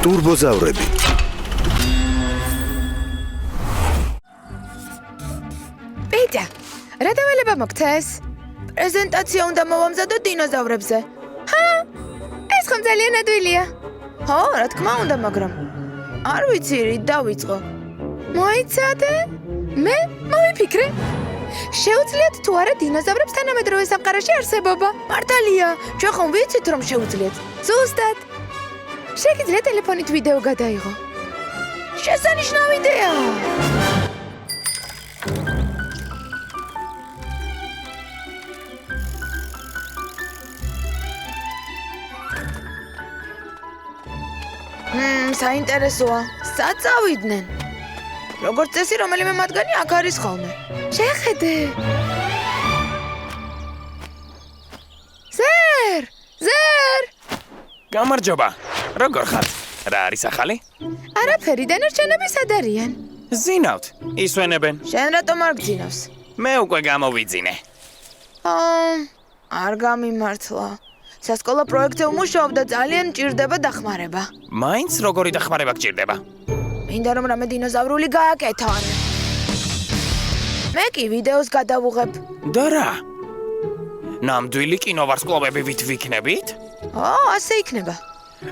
ტურბოზავრები. პეტა, რა დავალება მოგთეს? პრეზენტაცია უნდა მოვამზადოთ დინოზავრებზე. ჰა? ეს ხომ ძალიან ადვილია. ხო, რა თქმა უნდა, მაგრამ არ ვიცი რით დავიწყო. მოიცადე? მე მოვიფიქრე. შეუძლიათ თუ არა დინოზავრებს თანამედროვე სამყაროში არსებობა. მართალია, ჩვენ ხომ ვიცით რომ შეუძლიათ. ზუსტად. შეგიძლიათ ტელეფონით ვიდეო გადაიღო. შესანიშნავი იდეა. საინტერესოა. სად წავიდნენ? როგორც წესი, რომელიმე მათგანი აქ არის ხოლმე. შეხედე. ზერ! გამარჯობა. როგორ ხართ? რა არის ახალი? არაფერი, დანარჩენები სად არიან? ზინავთ. ისვენებენ. შენ რატომ არ გძინავს? მე უკვე გამოვიძინე. არ გამიმართლა. სასკოლო პროექტზე ვმუშაობ და ძალიან მჭირდება დახმარება. მაინც როგორი დახმარება გჭირდება? მინდა რომ რამე დინოზავრული გააკეთონ. მე კი ვიდეოს გადავუღებ. და რა? ნამდვილი კინოვარსკვლავები ვით ვიქნებით? ასე იქნება.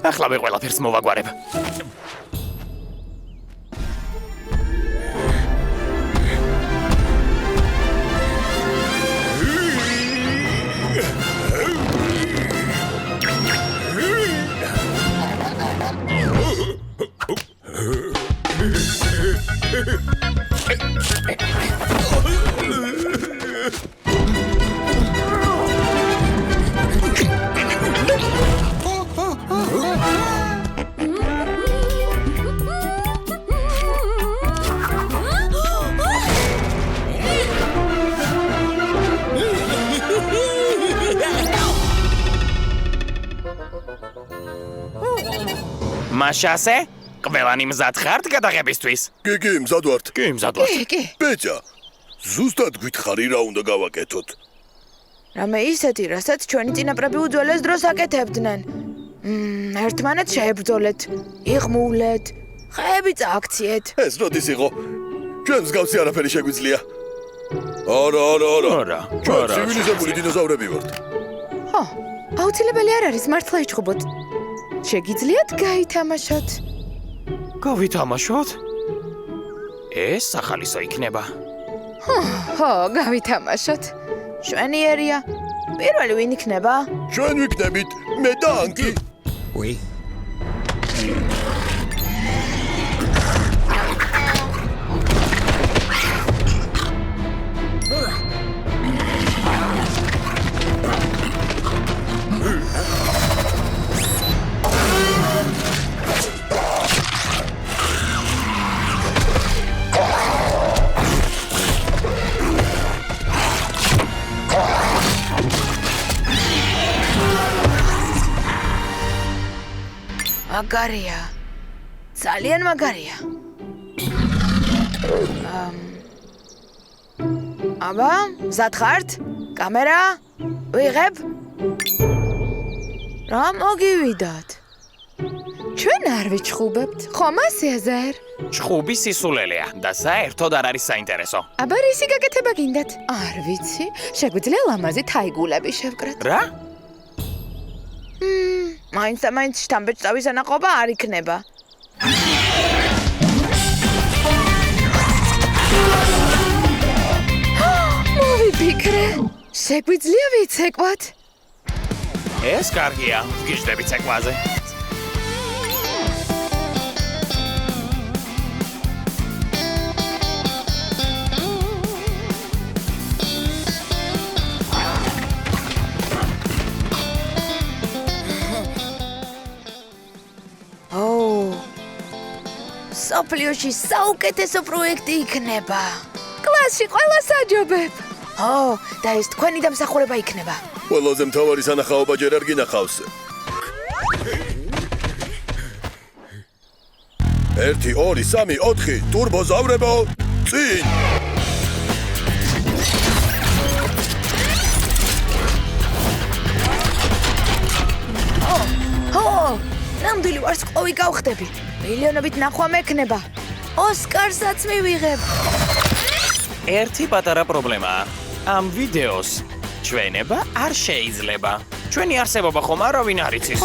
ახლა მე ყველაფერს მოვაგვარებ. მაშასე? ყველანი მზად ხართ გადაღებისთვის? კი, მზად ვართ. კი, მზად ვართ. კი. პეტა, ზუსტად გითხარი რა უნდა გავაკეთოთ? რამე ისეთი, რასაც ჩვენი წინაპრები უძველეს დროს აკეთებდნენ. ერთმანეთს შეებრძოლეთ, იღმულეთ, ხეები წააქციეთ. ეს როდის იყო? ჩვენ მსგავსი არაფერი შეგვიძლია. არა. ჩვენ ცივილიზებული დინოზავრები ვართ. ხო, აუცილებელი არ არის მართლა იჩხუბოთ. შეგიძლიათ გაითამაშოთ? გავითამაშოთ? ეს ახალისო იქნება. ხო, გავითამაშოთ. შვენიერია. პირველი ვინ იქნება? ჩვენ ვიქნებით, მე და ანკი. Oui. მაგარია. ძალიან მაგარია. აბა, მზად ხართ? კამერა? ვიღებ? რა მოგივიდათ? ჩვენ არ ვიჩხუბებთ, ხომ ასე ზერ? ჩხუბი სისულელეა და საერთოდ არ არის საინტერესო. აბა რისი გაკეთება გინდათ? არ ვიცი, შეგვიძლია ლამაზი თაიგულები შევკრათ. რა? მაინც შთამბეჭდავის ანაყოფა არ იქნება. მოვიფიქრე. შეგვიძლია ვიცეკვათ? ეს კარგია, გიждები ცეკვაზე. სოფლიოში საუკეთესო პროექტი იქნება. კლასში ყველას აჯობებ. და ეს თქვენი დამსახურება იქნება. ყველაზე მთავარი სანახაობა ჯერ არ გინახავს. 1 2 3 4 ტურბოზავრებო წინ. ნამდვილი ვარსკვლავი გავხდები. მილიონობით ნახვა მექნება. ოსკარსაც მივიღებ. ერთი პატარა პრობლემაა. ამ ვიდეოს ჩვენება არ შეიძლება. ჩვენი არსებობა ხომ არავინ არ იცის.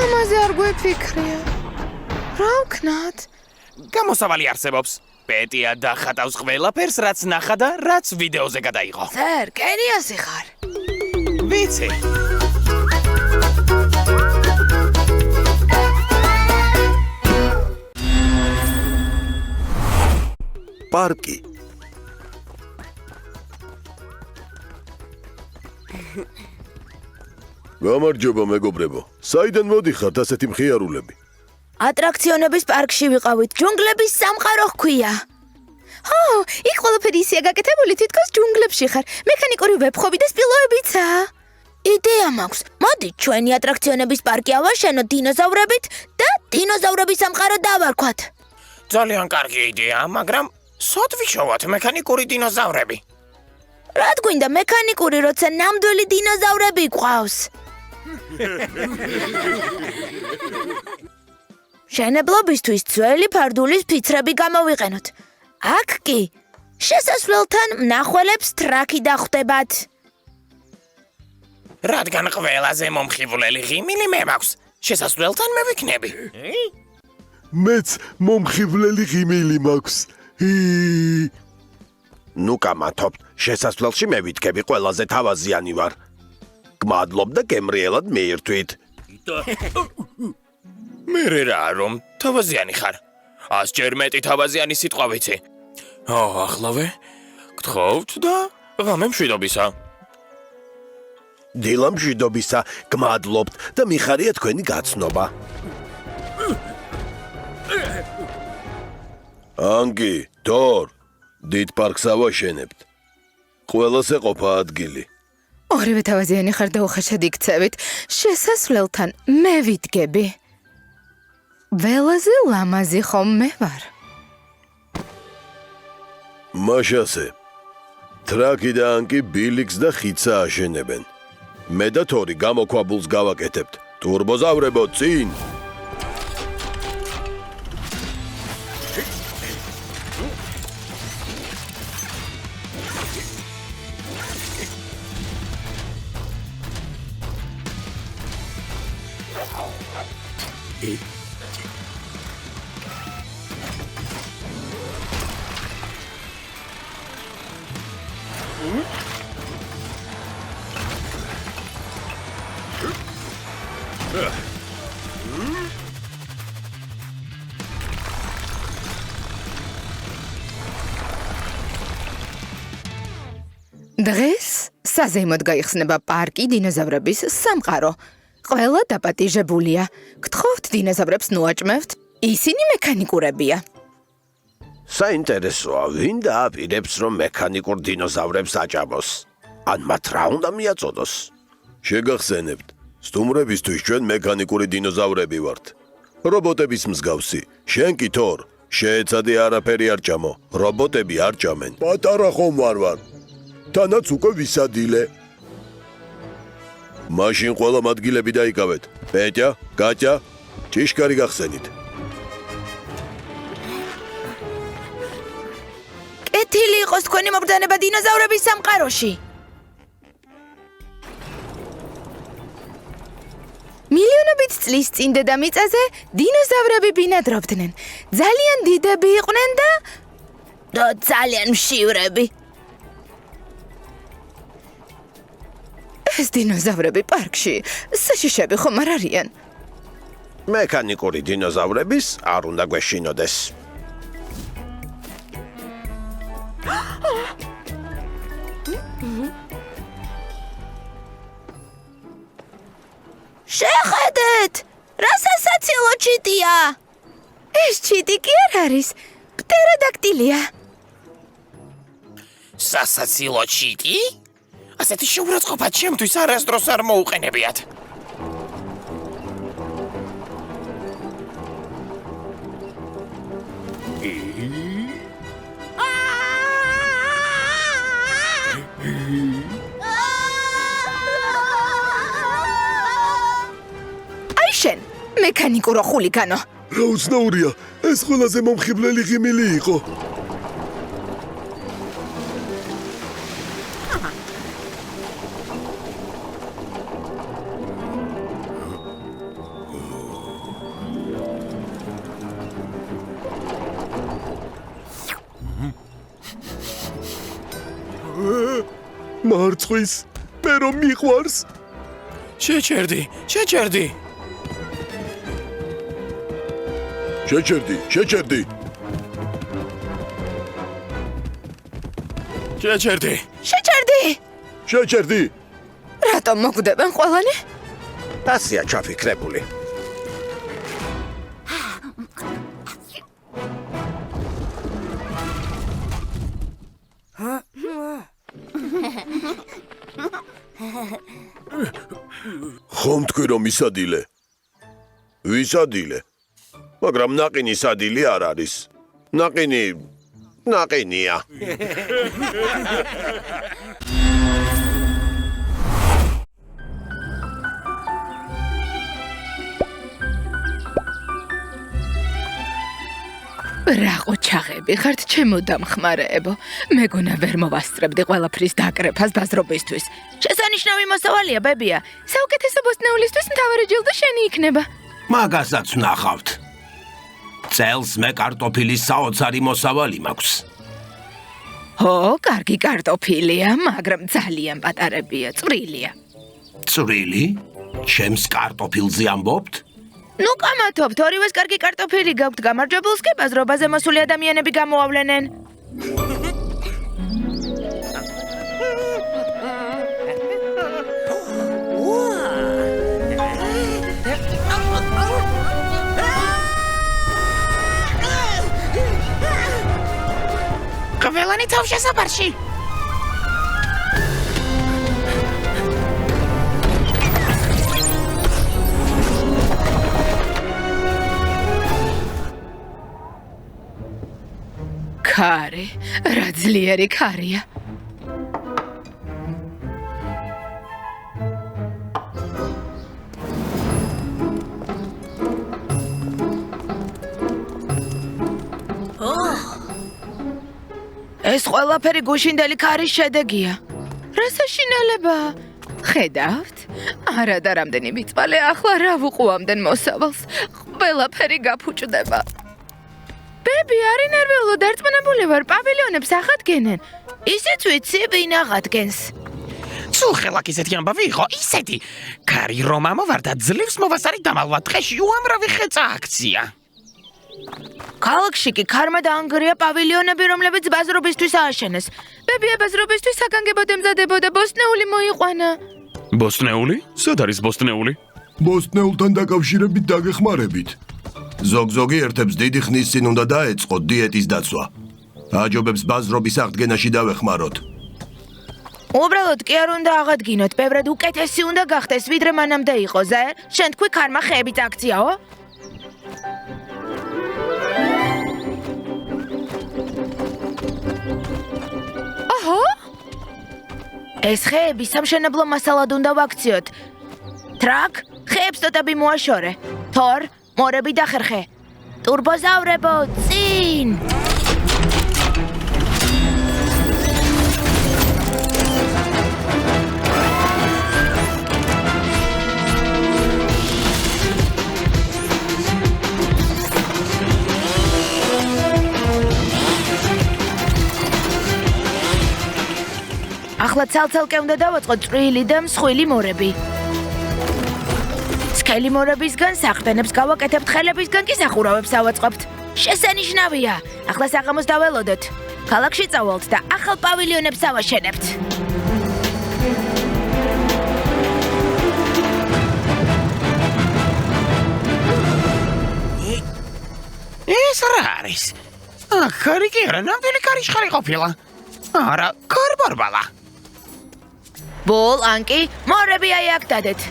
ამაზე არ გვეფიქრია. რა ვქნათ? გამოსავალი არსებობს. პეტია დახატავს ყველაფერს, რაც ნახა და რაც ვიდეოზე გადაიღო. სერ, კენიასი ხარ. ვიცი. პარკი. გამარჯობა მეგობრებო. საიდან მოდიხართ ასეთი მხიარულები? ატრაქციონების პარკში ვიყავით, ჯუნგლების სამყარო ჰქვია. ჰო, იქ ყველაფერი ისეა გაკეთებული, თითქოს ჯუნგლებში ხარ. მექანიკური ვეფხვები და სპილოებიცაა. იდეა მაქვს. მოდი ჩვენი ატრაქციონების პარკი ავაშენოთ დინოზავრებით და დინოზავრების სამყარო დავარქვათ. ძალიან კარგი იდეა, მაგრამ სად ვიშოვოთ მექანიკური დინოზავრები? რად გვინდა მექანიკური, როცა ნამდვილი დინოზავრები გვყავს? შენებლობისთვის ძველი ფარდულის ფიცრები გამოვიყენოთ. აქ კი შესასვლელთან მნახველებს ტრაკი დახვდებათ. რადგან ყველაზე მომხიბვლელი ღიმილი მე მაქვს, შესასვლელთან მე ვიქნები. მეც მომხიბვლელი ღიმილი მაქვს. ნუ გამათობთ, შესასვლელში მე ვიტკები ყველაზე თავაზიანი ვარ. გმადლობ და გემრიელად მიირთვით. მე რა რომ თავაზიანი ხარ. 100 ჯერ მეტი თავაზიანი სიტყვა ვიცი. ახლავე გთხოვთ და ღამე მშვიდობისა. დილა მშვიდობისა, გმადლობთ და მიხარია თქვენი გაცნობა. ანგი, თორ, დიდ პარკს ავაშენებთ. ყველას ეყოფა ადგილი. ორივე თავაზიანი ხარ და უხეშად იქცევით. შესასვლელთან მე ვიდგები. ველაზე ლამაზი ხომ მე ვარ. მაშასე. ტრაკი და ანკი ბილიქს და ხიცა აშენებენ. მე და თორი გამოქვაბულს გავაკეთებთ. ტურბოზავრებო წინ. დღეს საზეიმოდ გაიხსნება პარკი დინოზავრების სამყარო. ყველა დაპატიჟებულია. გთხოვთ დინოზავრებს ნუაჭმევთ. ისინი მექანიკურებია. საინტერესოა, ვინ დააპირებს რომ მექანიკურ დინოზავრებს აჭამოს? ან მათ რა უნდა მიაწოდოს? შეგახსენებთ, სტუმრებისთვის ჩვენ მექანიკური დინოზავრები ვართ. რობოტების მსგავსი. შენ კი თორ, შეეცადე არაფერი არ ჭამო. რობოტები არ ჭამენ. პატარა ხომ ვარ. თანაც უკვე ვისადილე. მაშინ ყველა ადგილები დაიკავეთ. პეტია, კატია, ჭიშკარი გახსენით. კეთილი იყოს თქვენი მობრძანება დინოზავრების სამყაროში. მილიონობით წლის წინ დედამიწაზე დინოზავრები ბინადრობდნენ. ძალიან დიდები იყვნენ და ძალიან მშივრები. ეს დინოზავრები პარკში საშიშები ხომ არ არიან? მექანიკური დინოზავრების არ უნდა გვეშინოდეს. შეხედეთ! რა სასაცილო ჩიტია! ეს ჩიტი კი არ არის, პტეროდაქტილია. სასაცილო ჩიტი? ასეთი შეურაცხყოფა ჩემთვის არასდროს არ მოუყენებიათ. აი შენ, მექანიკურო ხულიგანო. რა უცნაურია, ეს ყველაზე მომხიბლელი ღიმილი იყო. მარცხვის, მე რომ მიყვარს. შეჭერდი. შეჭერდი. შეჭერდი. შეჭერდი. რატომ მოგვდებენ ყველანი? ასია ჩაფიქრებული. ხომ თქვი რომ ისადილე? ვისადილე? მაგრამ ნაყინი სადილი არ არის. ნაყინია. რა ყოჩაღები ხართ ჩემო დამხმარეებო. მეგონა ვერ მოვასწრებდი ყველაფრის დაკრეფას ბაზრობისთვის. შესანიშნავი მოსავალია, ბებია. საუკეთესო ბოსტნეულისთვის მთავარი ჯილდო შენი იქნება. მაგასაც ვნახავთ. წელს მე კარტოფილის საოცარი მოსავალი მაქვს. ო, კარგი კარტოფილია, მაგრამ ძალიან პატარებია, წვრილია. წვრილი? ჩემს კარტოფილზე ამბობთ? ნუ კამათობთ, ორივეს კარგი კარტოფილი გაქვთ, გამარჯვებულს კი ბაზრობაზე მოსული ადამიანები გამოავლენენ. ყველანი თავშესაფარში. ქარი, რა ძლიერი ქარია. ეს ყველაფერი გუშინდელი ქარის შედეგია. რა საშინელება? ხედავთ? არა და რამდენი მიწვალე ახლა რა ვუყუამდენ მოსავალს. ყველაფერი გაფუჭდება. ბები, არი ნერვიულო დარწმუნებული ვარ, პავილიონებს აღადგენენ. ისიც ვიცი, ვინ აღადგენს. სულ ხელაკ ისეთი ამბავი იყო, ისეთი. ქარი რომ ამოვარ და ძლივს მოვასარი დამალვა დღეში უამრავი ხეწა აქცია. ქალაქში კი ქარმა დაანგრია პავილიონები, რომლებიც ბაზრობისთვის ააშენეს. ბებია ბაზრობისთვის საგანგებოდ ემზადებოდა, ბოსტნეული მოიყვანა. ბოსტნეული? სად არის ბოსტნეული? ბოსტნეულთან დაკავშირებით დაგეხმარებით. ზოგ-ზოგი ერთებს დიდი ხნის წინ უნდა დაეწყოთ დიეტის დაცვა. აჯობებს ბაზრობის აღდგენაში დავეხმაროთ. უბრალოდ კი არ უნდა აღადგინოთ, ბევრად უკეთესი უნდა გახდეს, ვიდრე მანამდე იყო, ზე? შენ თქვი ქარმა ხეებით აქციაო? ოჰო! ეს ხეები სამშენებლო მასალად უნდა ვაქციოთ. ტრაკ, ხეებს ტოტები მოაშორე. თორ, მორები დახერხე. ტურბოზავრებო, წინ! ახლა ცალ-ცალკე უნდა დავაწყოთ წვრილი და მსხვილი მორები. სქელი მორებისგან საყრდენებს გავაკეთებთ, ხელებისგან კი სახურავებს ავაწყობთ. შესანიშნავია. ახლა საღამოს დაველოდოთ. ქალაქში წავალთ და ახალ პავილიონებს ავაშენებთ. ეს რა არის? ქარი კი არა, ნამდვილი ქარიშხალი ყოფილა. არა, კარბარბალა. ბოლ, ანკი, მორები აი აქ დადეთ.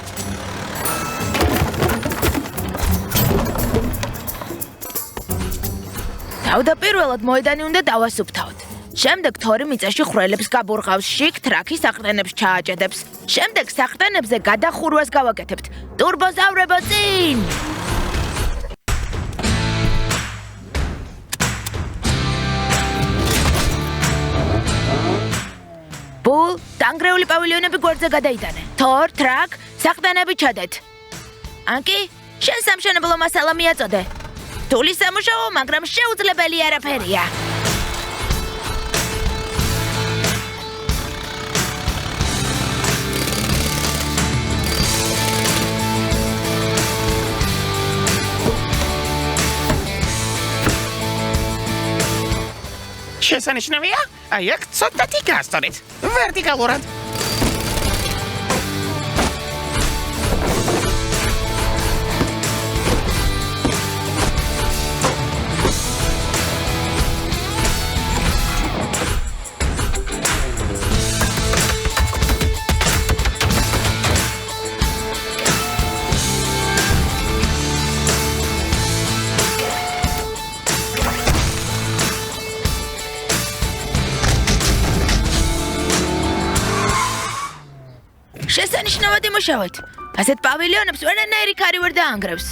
თავდაპირველად მოედანი უნდა დავასუფთავოთ. შემდეგ თორი მიწაში ხვრელებს გაბურღავს, შიგ ტრაკი საყრდენებს ჩააჭედებს. შემდეგ საყრდენებზე გადახურვას გავაკეთებთ. ტურბოზავრებო წინ! გულ, დანგრეული პავილიონები გვერდზე გადაიტანე. თორ, ტრაკ, საყდანები ჩადეთ. ანკი, შენ სამშენებლო მასალა მიაწოდე. რთული სამუშაო, მაგრამ შეუძლებელი არაფერია. შესანიშნავია? აი აქ ცოტათი გასწორეთ. ვერტიკალურად. შესანიშნავად იმუშავეთ. ასეთ პავილიონებს ვერანაირი ქარი ვერ დაანგრევს.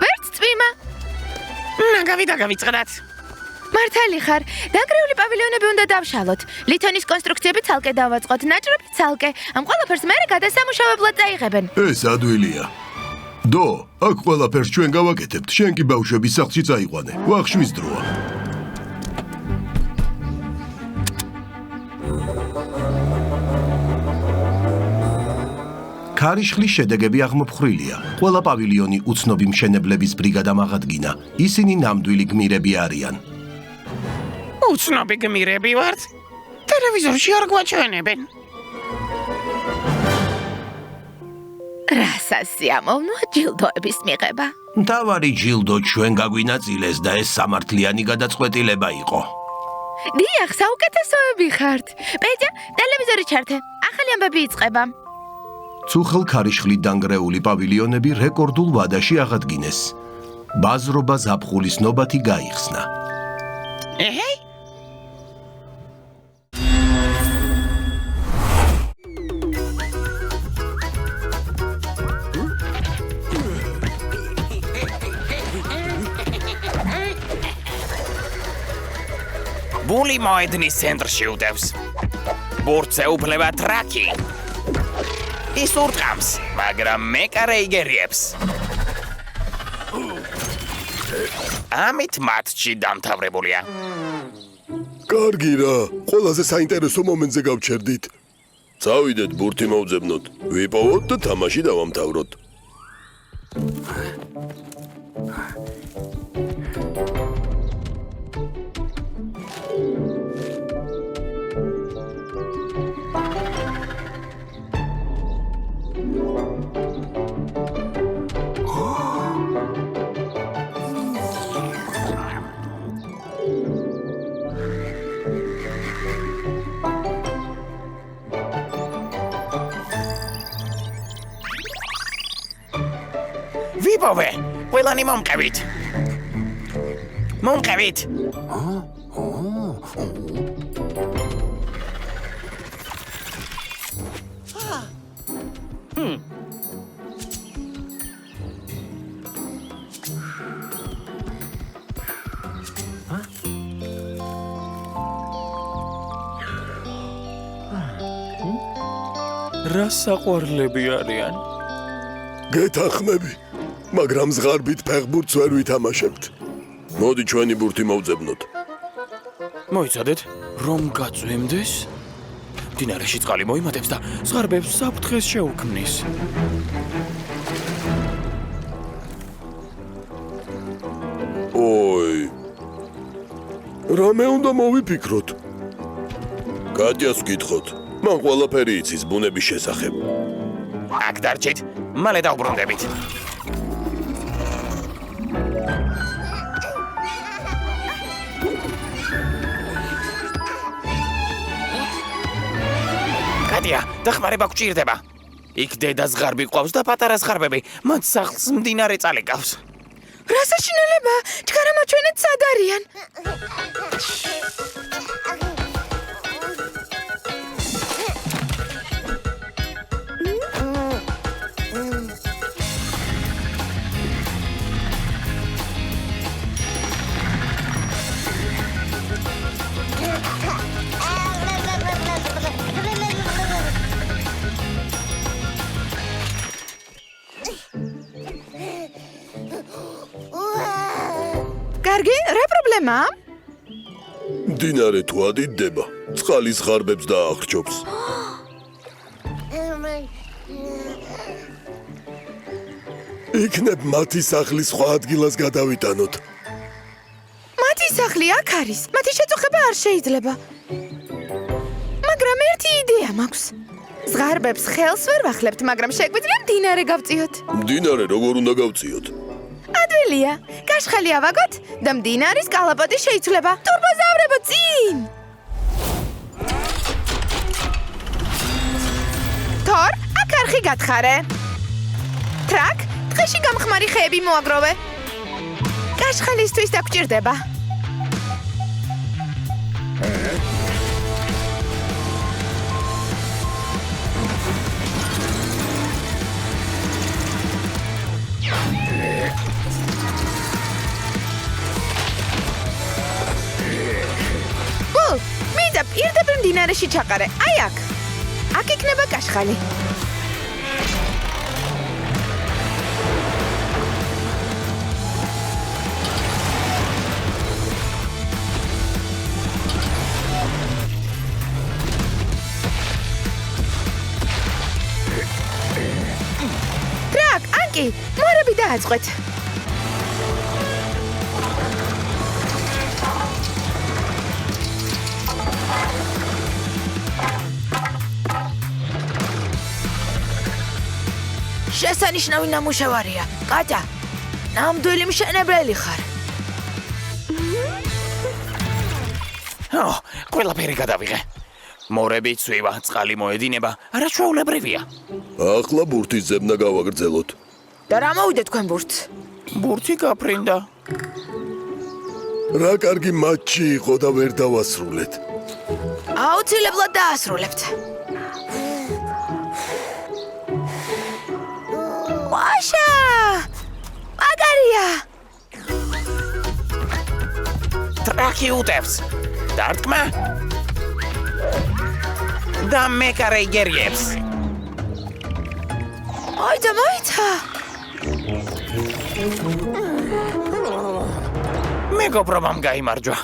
ვერც წვიმა. ნაგავი დაგავიწყდათ. მართალი ხარ, დანგრეული პავილიონები უნდა დავშალოთ. ლითონის კონსტრუქციები ცალკე დავაწყოთ, ნაჭრები ცალკე. ამ ყველაფერს მერე გადასამუშავებლად წაიღებენ. ეს ადვილია. დო, აქ ყველაფერს ჩვენ გავაკეთებთ, შენ კი ბავშვების სახლში წაიყვანე. ვახშმის დროა. ქარიშხლის შედეგები აღმოფხრილია. ყველა პავილიონი უცნობი მშენებლების ბრიგადამ აღადგინა. ისინი ნამდვილი გმირები არიან. უცნობი გმირები ვართ. ტელევიზორში არ გვაჩვენებენ. რა სასიამოვნოა ჯილდოების მიღება. მთავარი ჯილდო ჩვენ გაგვინაწილეს და ეს სამართლიანი გადაწყვეტილება იყო. დიახ, საუკეთესოები ხართ. პეჯა, ტელევიზორი ჩართე. ახალი ამბები იწყება. ცუხელ ქარიშხლით დანგრეული პავილიონები რეკორდულ ვადაში აღადგინეს. ბაზრობა ზაფხულის ნობათი გაიხსნა. ეჰეი, ბული მოედნის ცენტრში უდევს. ბურთზე უფლება ტრაკი. ის ურტყამს, მაგრამ მეკარე იგერიებს. ამით მატჩი დამთავრებულია. კარგი რა, ყველაზე საინტერესო მომენტზე გავჩერდით. წავიდეთ ბურთი მოვძებნოთ, ვიპოვოთ და თამაში დავამთავროთ. ვიპოვე, ყველანი მომყევით. მომყევით. რა საყვარლები არიან? გეთანხმები, მაგრამ ზღარბით ფეხბურთს ვერ ვითამაშებთ. მოდი ჩვენი ბურთი მოვძებნოთ. მოიცადეთ, რომ გაწვიმდეს? მდინარეში წყალი მოიმატებს და ზღარბებს საფრთხეს შეუქმნის. ой. რამე უნდა მოვიფიქროთ? კატიას ვკითხოთ. მან ყველაფერი იცის ბუნების შესახებ. აქ დარჩით, მალე დავბრუნდებით. კატია, დახმარება გჭირდება. იქ დედა ზღარბი ყავს და პატარა ზღარბები, მათ სახლს მდინარე წალეკავს. რა საშინელება? ჩქარამაჩვენეთ სად არიან? პრობლემა? მდინარე თუ ადიდება, წყალის ხარბებს დაახრჩობს. იქნებ მათი სახლის სხვა ადგილას გადავიტანოთ. მათი სახლი აქ არის. მათი შეწუხება არ შეიძლება. მაგრამ ერთი იდეა მაქვს. ზღარბებს ხელს ვერ ვახლებთ, მაგრამ შეგვიძლია მდინარე გავწიოთ. მდინარე როგორ უნდა გავწიოთ? ადვილია, კაშხალი ავაგოთ და მდინარის კალაპოტი შეიცვლება. ტურბოზავრებო წინ! თორ, აქ არხი გათხარე. ტრაკ, ტყეში გამხმარი ხეები მოაგროვე. კაშხალისთვის დაგჭირდება. მიდა პირდაპირ მდინარეში ჩაყარე. აი აქ. აქ იქნება კაშხალი. ტრაკ, ანკი, მორები დააწყვეთ. შესანიშნავი ნამუშევარია. კატა, ნამდვილი მშენებლელი ხარ. ყველაფერი გადავიღე. მორები ცვივა, წყალი მოედინება, არაჩვეულებრივია. ახლა ბურთის ზებნა გავაგრძელოთ. და რა მოვიდა თქვენ ბურთს? ბურთი გაფრინდა. რა კარგი მატჩი იყო და ვერ დავასრულეთ. აუცილებლად დაასრულებთ. ვაშა! მაგარია! ტრაკი უტევს. დარტყმა. და მეკარე იგერიებს. მოიცა! მეგობრობამ გაიმარჯვა.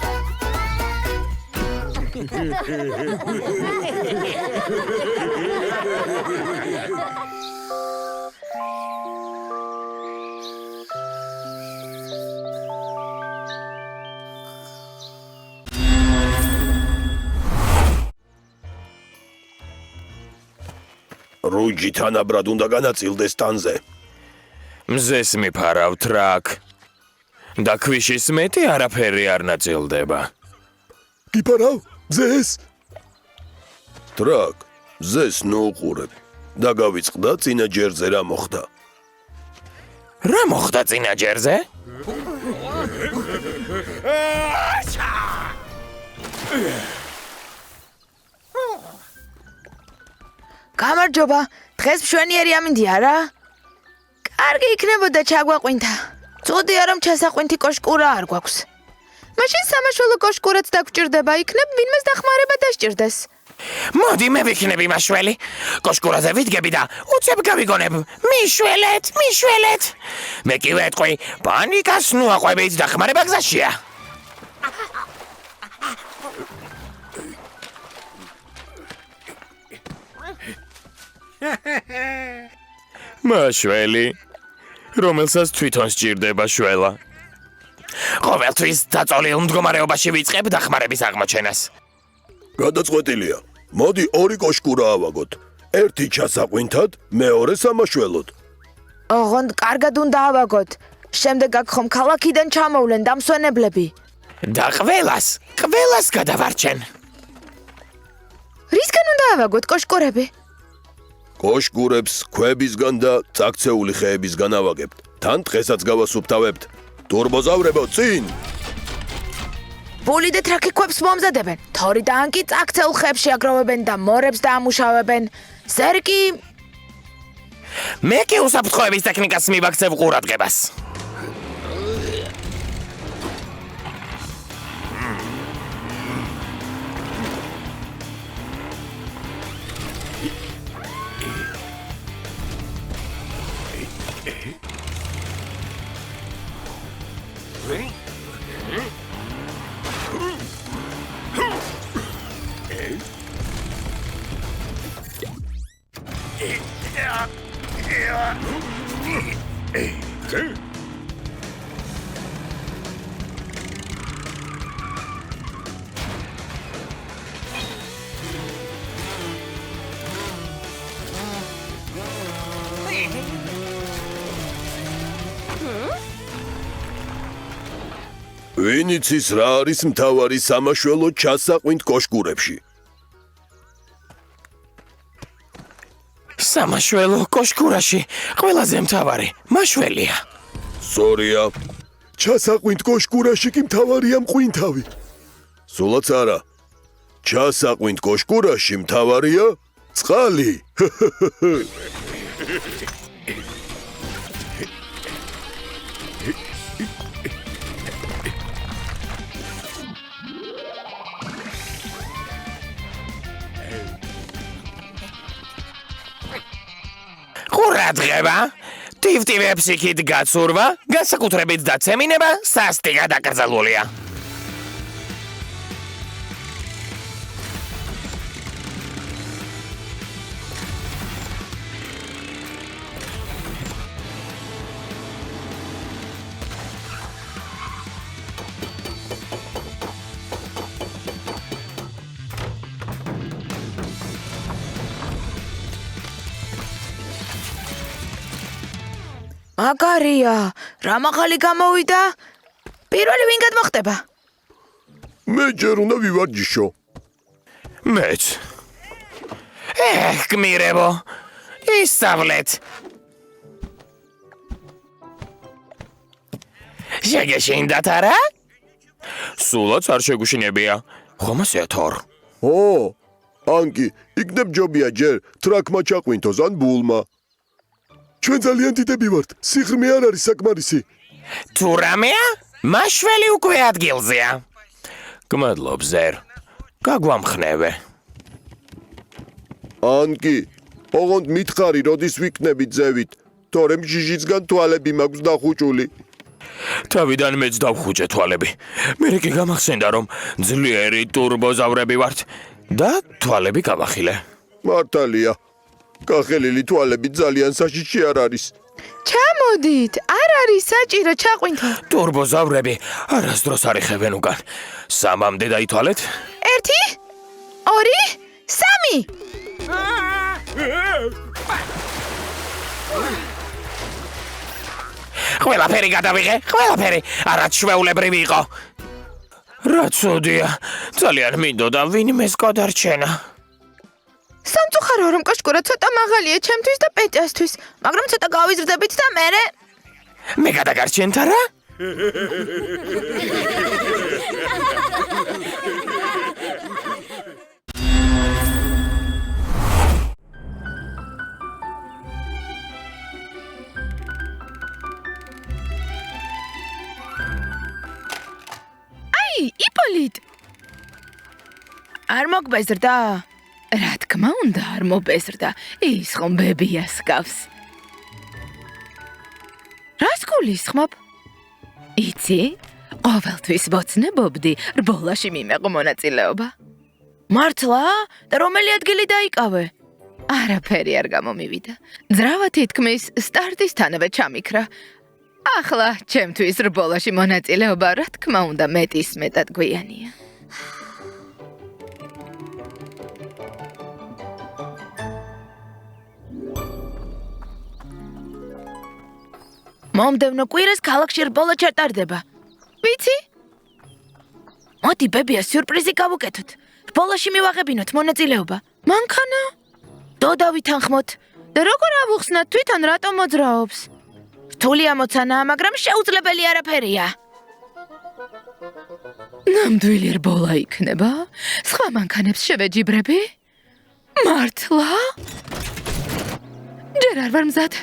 რუჯი თანაბრად უნდა განაწილდეს ტანზე. მზეს მიფარავ ტრაკ. და ქვიშის მეტი არაფერი არ ნაწილდება. გიფარავ, მზეს? ტრაკ, მზეს ნუ უყურებ. და გავიწყდა წინა ჯერზე რა მოხდა. რა მოხდა წინა ჯერზე? გამარჯობა, დღეს მშვენიერი ამინდია რა? კარგი იქნებოდა ჩაგვაყვინთა. წოდია რომ ჩასაყვინთი კოშკურა არ გვაქვს. მაშინ სამაშველო კოშკურაც დაგჭირდება, იქნებ ვინმეს დახმარება დასჭირდეს. მოდი მე ვიქნები მაშველი. კოშკურაზე ვიდგები და უცებ გავიგონებ. მიშველეთ. მე კი ვეთყვი, პანიკას ნუ აყვებით, დახმარება გზაშია. მაშველი, რომელსაც თვითონ სჭირდება შველა. ყოველთვის დაწოლილ მდგომარეობაში ვიწყებ დახმარების აღმოჩენას. გადაწყვეტილია. მოდი ორი კოშკურა ავაგოთ. ერთი ჩასაყვინთად, მეორე სამაშველოდ. ოღონდ კარგად უნდა ავაგოთ. შემდეგ აქ ხომ ქალაქიდან ჩამოვლენ დამსვენებლები. და ყველას გადავარჩენ. რისგან უნდა ავაგოთ კოშკურები? კოშკურებს ქვებისგან და წაქცეული ხეებისგან ავაგებთ. თან დღესაც გავასუფთავებთ. ტურბოზავრებო წინ! ბული და ტრაკი ქვებს მომზადებენ. თორი და ანკი წაქცეულ ხეებს შეაგროვებენ და მორებს დაამუშავებენ. ზერკი მე კი უსაფრთხოების ტექნიკას მივაქცევ ყურადღებას. ვინ იცის რა არის მთავარი სამაშველო ჩასაყვინთ კოშკურებში? სამაშველო კოშკურაში ყველაზე მთავარი მაშველია. სწორია. ჩასაყვინთ კოშკურაში კი მთავარია მყვინთავი. სულაც არა. ჩასაყვინთ კოშკურაში მთავარია წყალი. ყურადღება, ტივტივებს იქით გაცურვა, განსაკუთრებით დაცემინება სასტიკად აკრძალულია. მაგარია, რა მაღალი გამოვიდა? პირველი ვინ გადმოხდება? მე ჯერ უნდა ვივარჯიშო. მეც. გმირებო, ისწავლეთ. შეგეშინდათ არა? სულაც არ შეგუშინებია. ხომასია თორ. ო, ანკი, იქნებ ჯობია ჯერ ტრაქმა ჩაყვინთოს ან ბულმა. ჩვენ ძალიან დიდები ვართ. სიღრმე არ არის საკმარისი. თუ რამეა? მაშველი უკვე ადგილზეა. გმადლობ ზერ. გაგვამხნევე. ანკი, ოღონდ მითხარი, როდის ვიქნებით ზევით. თორემ ჟიჟიცგან თვალები მაქვს დახუჭული. თავიდან მეც დავხუჭე თვალები. მე კი გამახსენდა რომ ძლიერი ტურბოზავრები ვართ და თვალები გავახილე. მართალია. კახელილი თვალები ძალიან საშიში არ არის. ჩამოდით, არ არის საჭირო ჩაყვინთო. ტურბოზავრები არასდროს არ იხევენ უკან. 3-მდე დაითვალეთ? 1, 2, 3. ყველაფერი გადავიღე, ყველაფერი. არაც შვეულებრივი იყო. რა ცუდია. ძალიან მინდოდა ვინმეს გადარჩენა. სამწუხარო რომ კოშკურა ცოტა მაღალია ჩემთვის და პეტიასთვის, მაგრამ ცოტა გავიზრდებით და მერე მე გადაგარჩენთ არა? აი, იპოლიტ. არ მოგბეზრდა? რა თქმა უნდა, არ მობეზრდა. ის ხომ ბებიას გავს. რას გულისხმობ? იცი, ყოველთვის ვოცნებობდი რბოლაში მიმეყო მონაწილეობა. მართლა? და რომელი ადგილი დაიკავე? არაფერი არ გამომივიდა. ძრავა თითქმის სტარტისთანავე ჩამიქრა. ახლა ჩემთვის რბოლაში მონაწილეობა რა თქმა უნდა მეტის მეტად გვიანია. მომდევნო კვირას ქალაქში რბოლა ჩატარდება. ვიცი? მოდი ბებია სიურპრიზი გავუკეთოთ. რბოლაში მივაღებინოთ მონაწილეობა. მანქანა? დოდა ვითანხმოთ. და როგორ ავუხსნათ თვითონ რატომ მოძრაობს? რთული ამოცანაა, მაგრამ შეუძლებელი არაფერია. ნამდვილი რბოლა იქნება? სხვა მანქანებს შევეჯიბრები? მართლა? ჯერ არ ვარ მზად.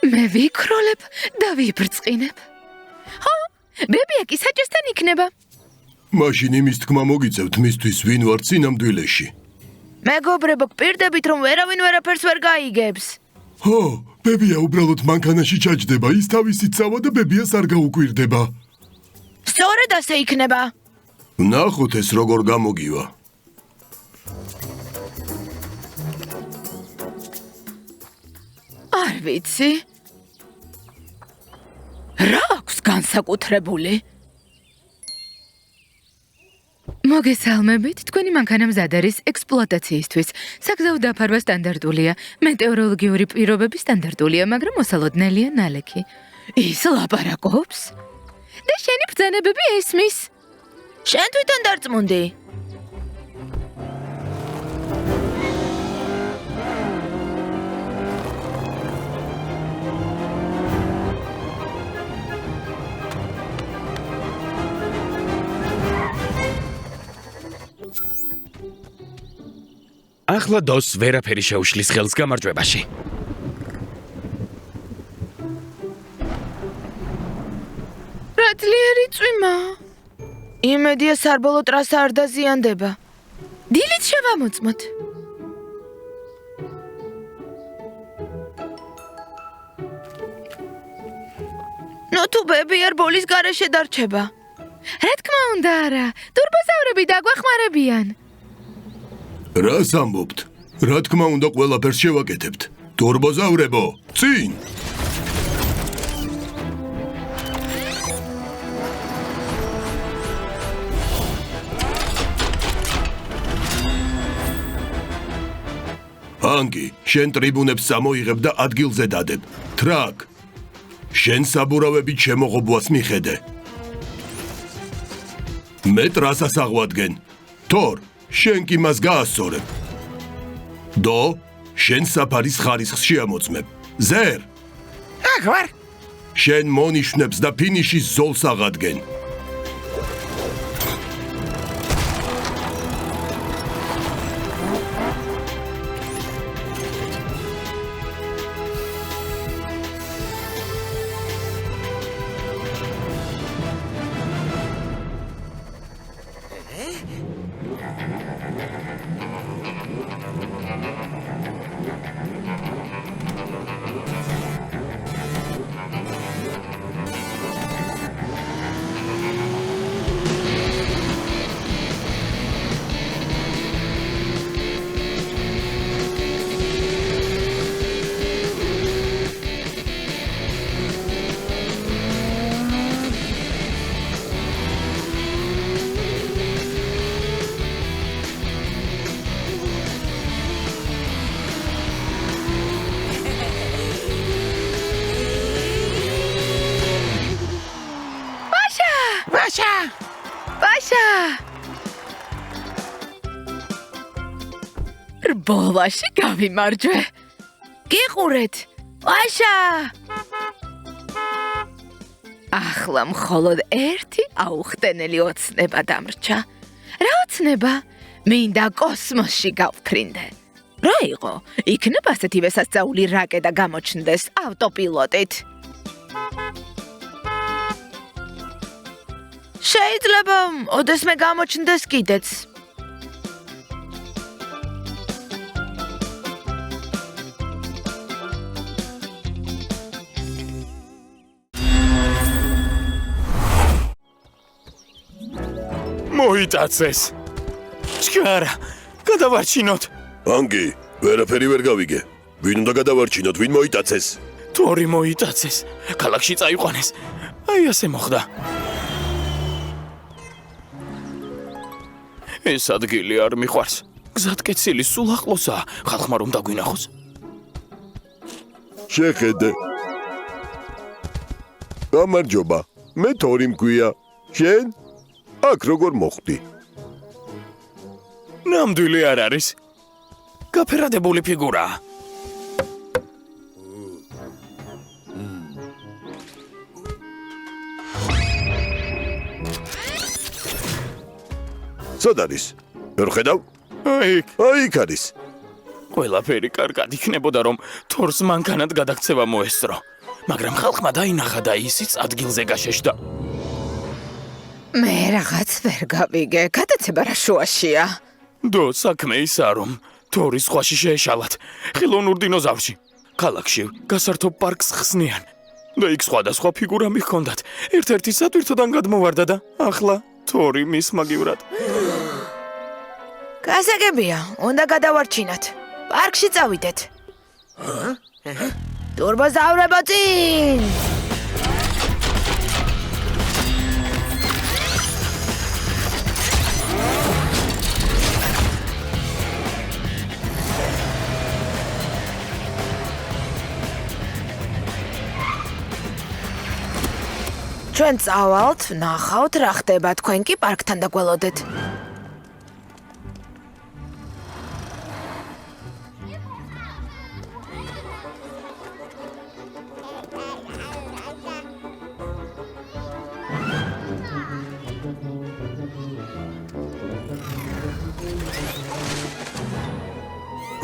მე ვიქროლებ და ვიბრწყინებ. ხო, ბებია კი საჭესთან იქნება. მაშინ იმის თქმა მოგიწევთ მისთვის ვინ ვარ წინამდვილეში. მეგობრებო, გპირდებით რომ ვერავინ ვერაფერს ვერ გაიგებს. ხო, ბებია უბრალოდ მანქანაში ჩაჯდება, ის თავისით სავა და ბებიას არ გაუკვირდება. სწორედ ასე იქნება. ნახოთ ეს როგორ გამოგივა. არ ვიცი. რა აქვს განსაკუთრებული? მოგესალმებით, თქვენი მანქანა მზად არის ექსპლუატაციისთვის. საგზაო დაფარვა სტანდარტულია, მეტეოროლოგიური პირობები სტანდარტულია, მაგრამ მოსალოდნელია ნალექი. ის ლაპარაკობს? და შენი ბრძანებები ესმის? შენ თვითონ დარწმუნდი? ახლა დოს ვერაფერი შეუშლის ხელს გამარჯვებაში. რა ძლიერი წვიმა. იმედია სარბოლო ტრასა არ დაზიანდება. დილით შევამოწმოთ. ნუ თუ ბები არ ბოლის გარეშე დარჩება. რა თქმა უნდა, არა. ტურბოზავრები დაგვეხმარებიან. რას ამბობთ? რა თქმა უნდა ყველაფერს შევაკეთებთ. ტურბოზავრებო, წინ! ანგი, შენ ტრიბუნებს წამოიღებ და ადგილზე დადებ. ტრაკ, შენ საბურავებით შემოღობვას მიხედე. მე ტრასას აღვადგენ. თორ, შენ კი მას გაასწორებ. დო, შენ საფარის ხარისხს შეამოწმებ. ზერ, აქ ვარ. შენ მონიშნებს და ფინიშის ზოლს აღადგენ. ბაშა! რბოლაში გავიმარჯვე. გიყურეთ. ვაშა! ახლა მხოლოდ ერთი აუხტენელი ოცნება დამრჩა. რა ოცნება? მინდა კოსმოსში გავფრინდე. რა იყო? იქნებ ასეთივე სასწაული რაკეტა გამოჩნდეს ავტოპილოტით. შეიძლება ოდესმე გამოჩნდეს კიდეც. მოიტაცეს. ჩქარა, გადავარჩინოთ. ანგი, ვერაფერი ვერ გავიგე. ვინ უნდა გადავარჩინოთ, ვინ მოიტაცეს? თორი მოიტაცეს. ქალაქში წაიყვანეს. აი ასე მოხდა. ეს ადგილი არ მიყვარს. გზატკეცილი სულ ახლოსაა. ხალხმა რომ დაგვინახოს. შეხედე. გამარჯობა. მე თორი მქვია. შენ? აქ როგორ მოხვდი? ნამდვილი არ არის. გაფერადებული ფიგურაა. სად არის? ვერ ხედავ? აი, აი იქ არის. ყველაფერი კარგად იქნებოდა რომ თორს მანქანად გადაქცევა მოესწრო. მაგრამ ხალხმა დაინახა და ისიც ადგილზე გაშეშდა. მე რაღაც ვერ გავიგე. გადაცემა რა შუაშია? დო საქმე ისაა რომ თორის ზღვაში შეეშალათ. ხელოვნურ დინოზავრში. ქალაქში გასართობ პარკს ხსნიან. და იქ სხვადასხვა ფიგურა მიხონდათ. ერთ-ერთი სატვირთოდან გადმოვარდა და ახლა თორი მის მაგივრად. გასაგებია, უნდა გადავარჩინოთ. პარკში წავიდეთ. ტურბოზავრებო წინ! ჩვენ წავალთ, ნახავთ რა ხდება, თქვენ კი პარკთან დაგველოდეთ.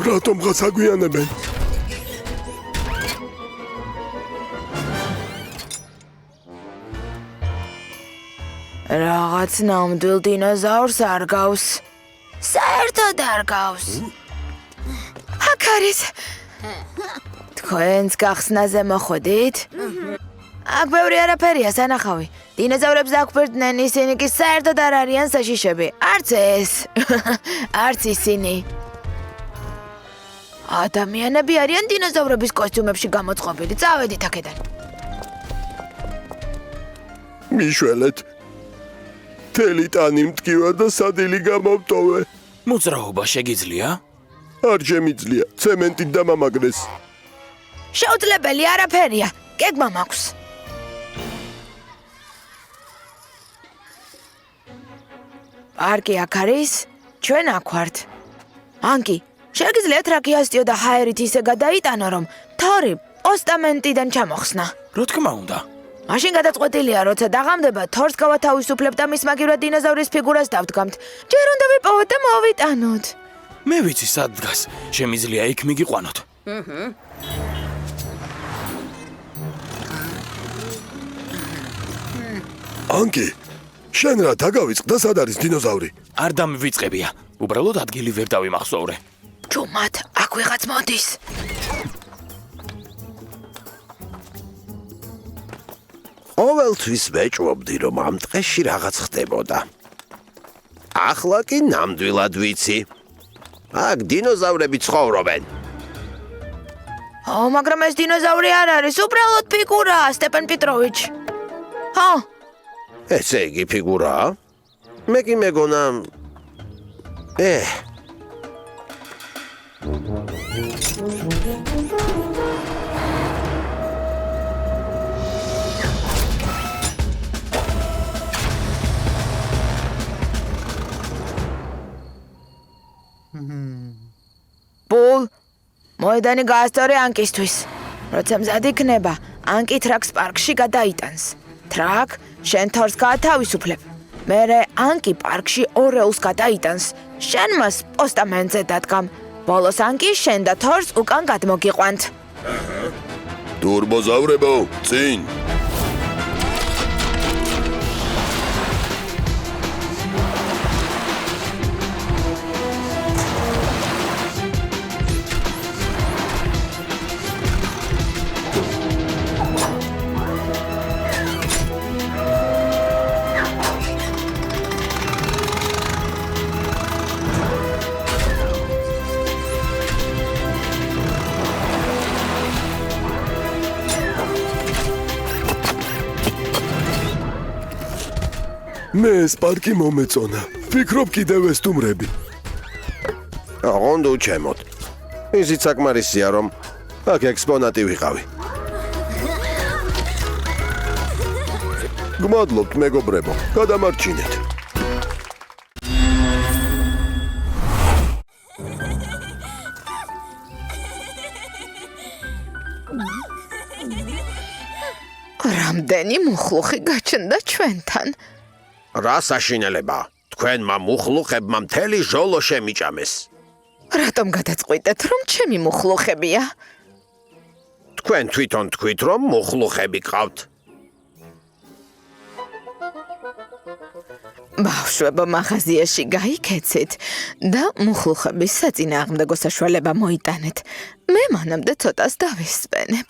რატომღაც აგვიანებენ? რაღაც ნამდვილ დინოზავრს არ გავს. საერთოდ არ გავს. აქ არის. თქვენს გახსნაზე მოხვედით? აქ ბევრი არაფერია სანახავი. დინოზავრებს აქვბერდნენ, ისინი კი საერთოდ არ არიან საშიშები. არც ეს. არც ისინი. ადამიანები არიან დინოზავრების კოსტიუმებში გამოწყობილი. წავედით აქედან. მიშველეთ. თელი ტანი მტკივა და სადილი გამოვტოვე. მოძრაობა შეგიძლია? არ შემიძლია, ცემენტით დამამაგრეს. შეუძლებელი არაფერია. გეგმა მაქვს. პარკი აქ არის? ჩვენ აქ ვართ. ანკი, შეგიძლიათ რაკიასტიო და ჰაერით ისე გადაიტანო, რომ თორი პოსტამენტიდან ჩამოხსნა. რა თქმა უნდა. მაშინ გადაწყვეტილია, როცა დაღამდება, თორს გავათავისუფლებთ და მის მაგივრად დინოზავრის ფიგურას დავდგამთ. ჯერ უნდა ვიპოვოთ და მოვიტანოთ. მე ვიცი სად დგას. შემიძლია იქ მიგიყვანოთ. ანკი, შენ რა დაგავიწყდა სად არის დინოზავრი? არ დამივიწყებია. უბრალოდ ადგილი ვერ დავიმახსოვრე. ჯუმად, აქ ვიღაც მოდის. ყოველთვის ვეჭვობდი, რომ ამ დღეში რაღაც ხდებოდა. ახლა კი ნამდვილად ვიცი. აქ დინოზავრები ცხოვრობენ. მაგრამ ეს დინოზავრი არ არის, უბრალოდ ფიგურაა, სტეპენ პეტროვიჩ. ჰა, ესე იგი ფიგურაა? მე კი მეგონა ბულ, მოედანი გაასწორე ანკისთვის. როცა მზად იქნება, ანკი ტრაკს პარკში გადაიტანს. ტრაკ შენ თორს გაათავისუფლებ. მერე ანკი პარკში ორეულს გადაიტანს. შენ მას პოსტამენტზე დადგამ. ბოლოს ანკი შენ და თორს უკან გადმოგიყვანთ. ტურბოზავრებო, წინ! მე ეს პარკი მომეწონა. ვფიქრობ კიდევ ესტუმრები. ოღონდ უჩემოთ. ისიც საკმარისია, რომ აქ ექსპონატი ვიყავი. გმადლობთ, მეგობრებო, გადამარჩინეთ. რამდენი მუხლუხი გაჩნდა ჩვენთან. რა საშინელება? თქვენმა მუხლუხებმა მთელი ჟოლო შემიჭამეს. რატომ გადაწყვიტეთ, რომ ჩემი მუხლუხებია? თქვენ თვითონ თქვით, რომ მუხლუხები ყავთ. ბავშვებო, მაღაზიაში გაიქეცით და მუხლუხების საწინააღმდეგო საშუალება მოიტანეთ. მე მანამდე ცოტას დავისვენებ.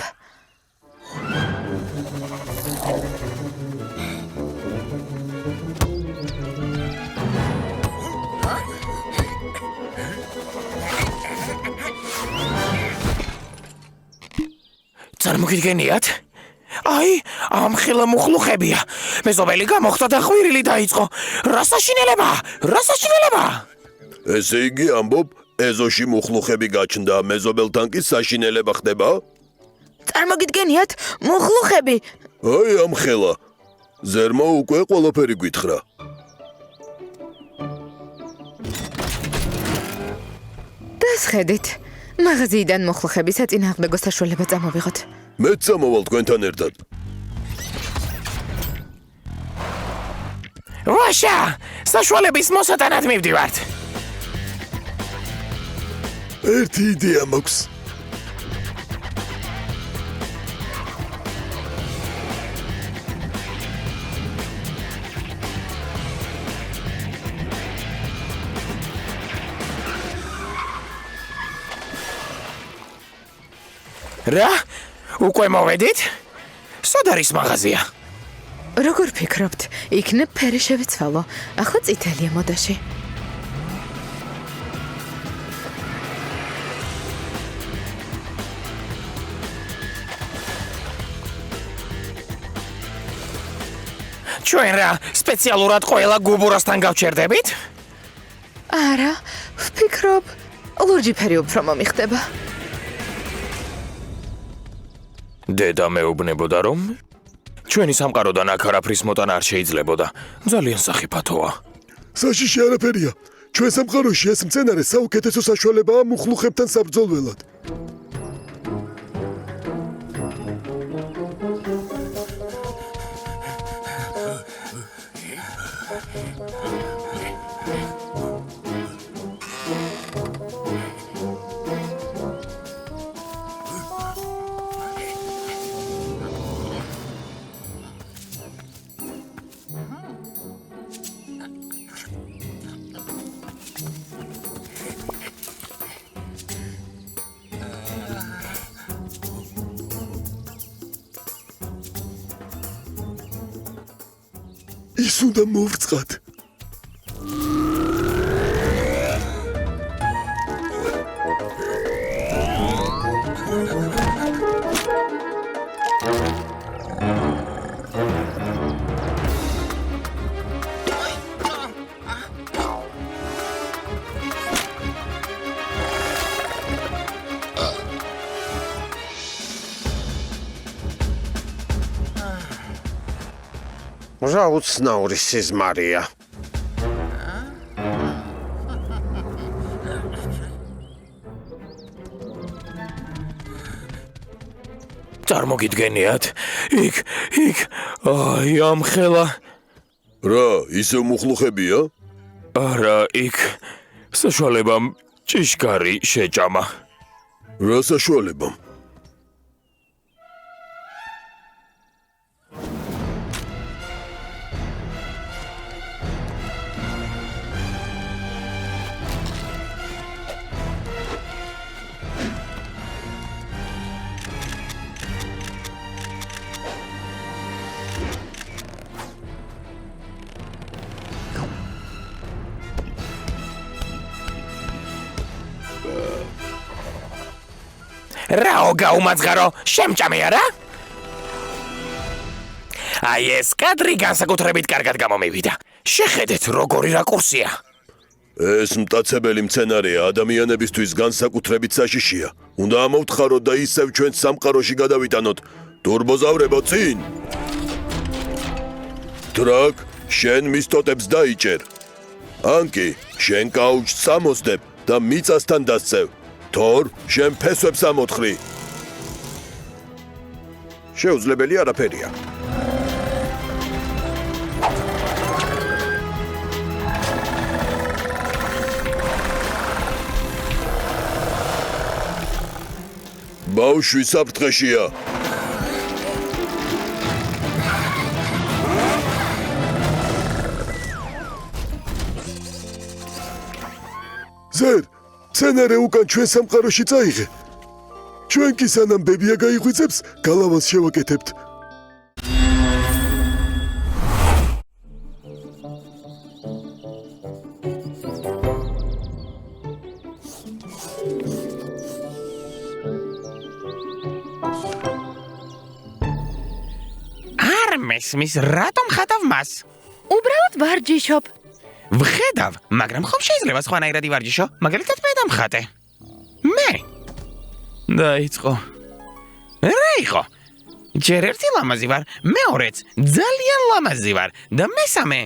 წარმოგიდგენიათ? აი, ამხელა მუხლუხებია. მეზობელი გამოხდა და ხვირილი დაიწყო. რა საშინელება? ესე იგი ამბობ, ეზოში მუხლუხები გაჩნდა, მეზობელთან კი საშინელება ხდება? წარმოგიდგენიათ, მუხლუხები. აი ამხელა. ზერმო უკვე ყველაფერი გითხრა. დასხედით. მაღაზიიდან მუხლუხების საწინააღმდეგო საშუალება წამოვიღოთ. მეც წამოვალ თქვენთან ერთად. ვაშა, საშუალების მოსატანად მივდივართ. ერთი იდეა მაქვს. რა? უკვე მოვედით? სად არის მაღაზია? როგორ ფიქრობთ, იქნებ ფერი შევიცვალო. ახლა წითელია მოდაში. ჩვენ რა, სპეციალურად ყველა გუბურასთან გავჩერდებით? არა, ვფიქრობ, ლურჯი ფერი უფრო მომიხდება. დედა მეუბნებოდა, რომ ჩვენი სამყაროდან აქ არაფრის მოტანა არ შეიძლებოდა. ძალიან სახიფათოა. საშიში არაფერია. ჩვენ სამყაროში ეს მცენარე საუკეთესო საშუალებაა მუხლუხებთან საბრძოლველად. ის უნდა მოვწყათ. რა უცნაური სიზმარია. წარმოგიდგენიათ? იქ, აი ამხელა. რა, ისევ მუხლუხებია? არა, იქ საშუალებამ ჭიშკარი შეჭამა. რა საშუალებამ? რაო გაუმაძღარო, შემჭამე არა? აი ეს კადრი განსაკუთრებით კარგად გამომივიდა. შეხედეთ, როგორი რაკურსია. ეს მტაცებელი მცენარეა ადამიანებისთვის განსაკუთრებით საშიშია. უნდა ამოვთხაროთ და ისევ ჩვენ სამყაროში გადავიტანოთ. ტურბოზავრებო წინ! დრაკ, შენ მის ტოტებს დაიჭერ. ანკი, შენ კაუჩს წამოსდებ და მიწასთან დასწევ. თორ, შენ ფესვებს ამოთხრი. შეუძლებელი არაფერია. ბავშვი საფრთხეშია. ზერ, მცენარე უკან ჩვენ სამყაროში წაიღე. ჩვენ კი სანამ ბებია გაიღვიძებს, გალავანს შევაკეთებთ. მესმის, რატომ ხატავ მას? უბრალოდ ვარჯიშობ. ვხედავ, მაგრამ ხომ შეიძლება სხვანაირად ივარჯიშო? მაგალითად მე დამხატე. მე. დაიწყო. რა იყო? ჯერ ერთი ლამაზი ვარ, მეორეც ძალიან ლამაზი ვარ და მესამე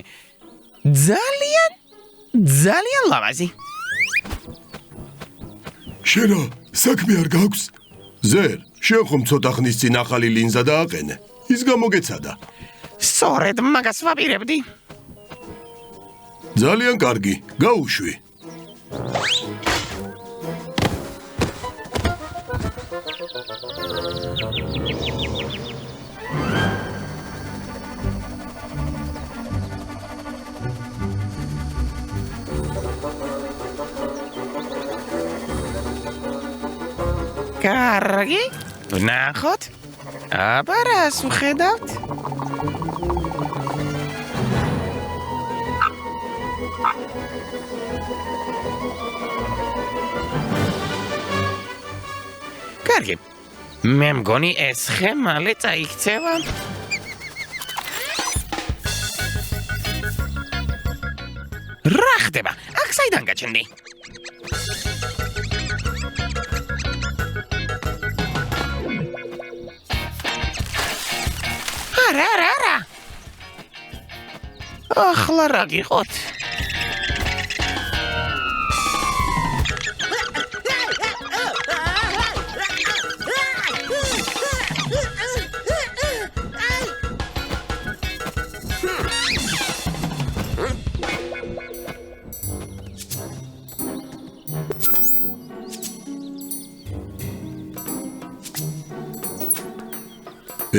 ძალიან ლამაზი. შენა, საქმე არ გაქვს? ზერ, შენ ხომ ცოტა ხნის წინ ახალი ლინზა დააყენე. ის გამოგეცადა. სწორედ მაგას ვაპირებდი. ძალიან კარგი, გაუშვი. კარგი, ვნახოთ. აბა რას ვხედავთ? კარგი. მე მგონი ეს ხე მალე წაიქცევა. რა ხდება? აქ საიდან გაჩენდი? არა. ახლა რა გიყოთ?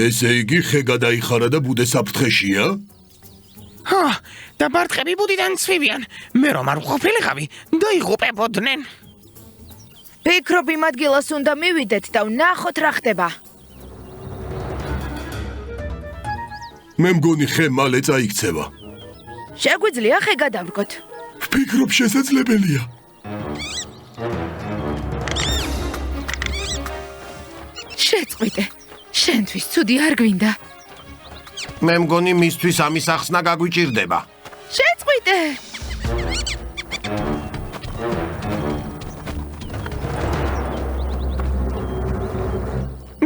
ესე იგი ხე გადაიხარა და ბუდე საფრთხეშია? და ბარტყები ბუდიდან ცვივიან. მე რომ არ ვყოფილიყავი, დაიღუპებოდნენ. ფიქრობ იმ ადგილას უნდა მივიდეთ და ვნახოთ რა ხდება. მე მგონი ხე მალე წაიქცევა. შეგვიძლია ხე გადავდგოთ. ვფიქრობ შესაძლებელია. შეწყვიტე. შენთვის ცუდი არ გვინდა. მე მგონი მისთვის ამის ახსნა გაგვიჭირდება. შეწყვიტე.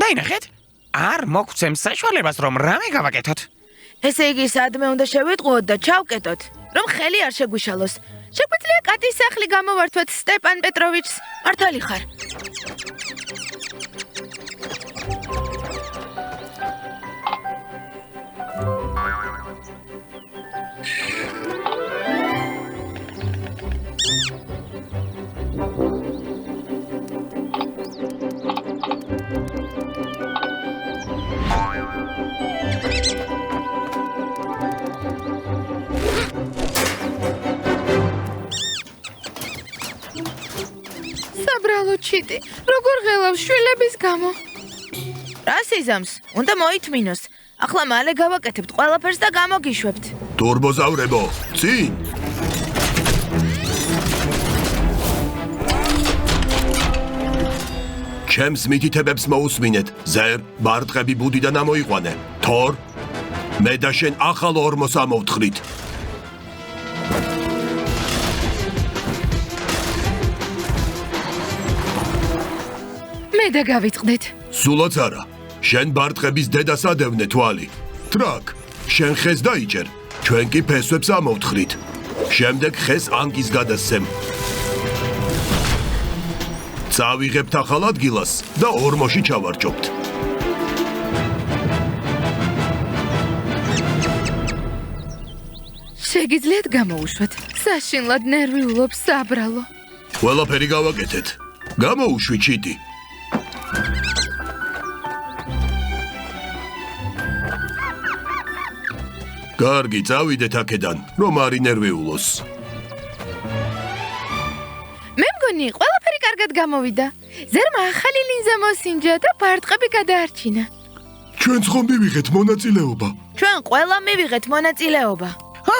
დაინახეთ? არ მოგცემს საშუალებას რომ რამე გავაკეთოთ. ესე იგი სადმე უნდა შევიტყუოთ და ჩავკეტოთ, რომ ხელი არ შეგვიშალოს. შეგვიძლია კატის სახლი გამოვართვათ სტეპან პეტროვიჩს. მართალი ხარ? საბრალო ჩიტი, როგორ ღელავს შვილების გამო? რა სიზამს? უნდა მოითმინოს. ახლა მალე გავაკეთებთ ყველაფერს და გამოგიშვებთ. თურბოზავრებო, წინ! ჩემს მითითებებს მოусმინეთ. ზერ, ბარტყები ბუდიდან ამოიყვანე. თორ, მე და შენ ახალ ორმოს ამოვთხრით. მე და გავიწყდეთ. სულაც არა. შენ ბარტყების დედას ადევნე თვალი. ტრაკ, შენ ხეს დაიჭერ. ჩვენ კი ფესვებს ამოვთხრით. შემდეგ ხეს ანკის გადასცემ. წავიღებთ ახალ ადგილას და ორმოში ჩავარჯობთ. შეგიძლიათ გამოუშვათ. საშინლად ნერვიულობს საბრალო. ყველაფერი გავაკეთეთ. გამოუშვი ჩიტი. კარგი, წავიდეთ აქედან, რომ არ ინერვიულოს. მე მგონი ყველაფერი კარგად გამოვიდა. ზერმა ახალი ლინზა მოსინჯა და ბარტყები გადაარჩინა. ჩვენც ხომ მივიღეთ მონაწილეობა. ჩვენ ყველა მივიღეთ მონაწილეობა.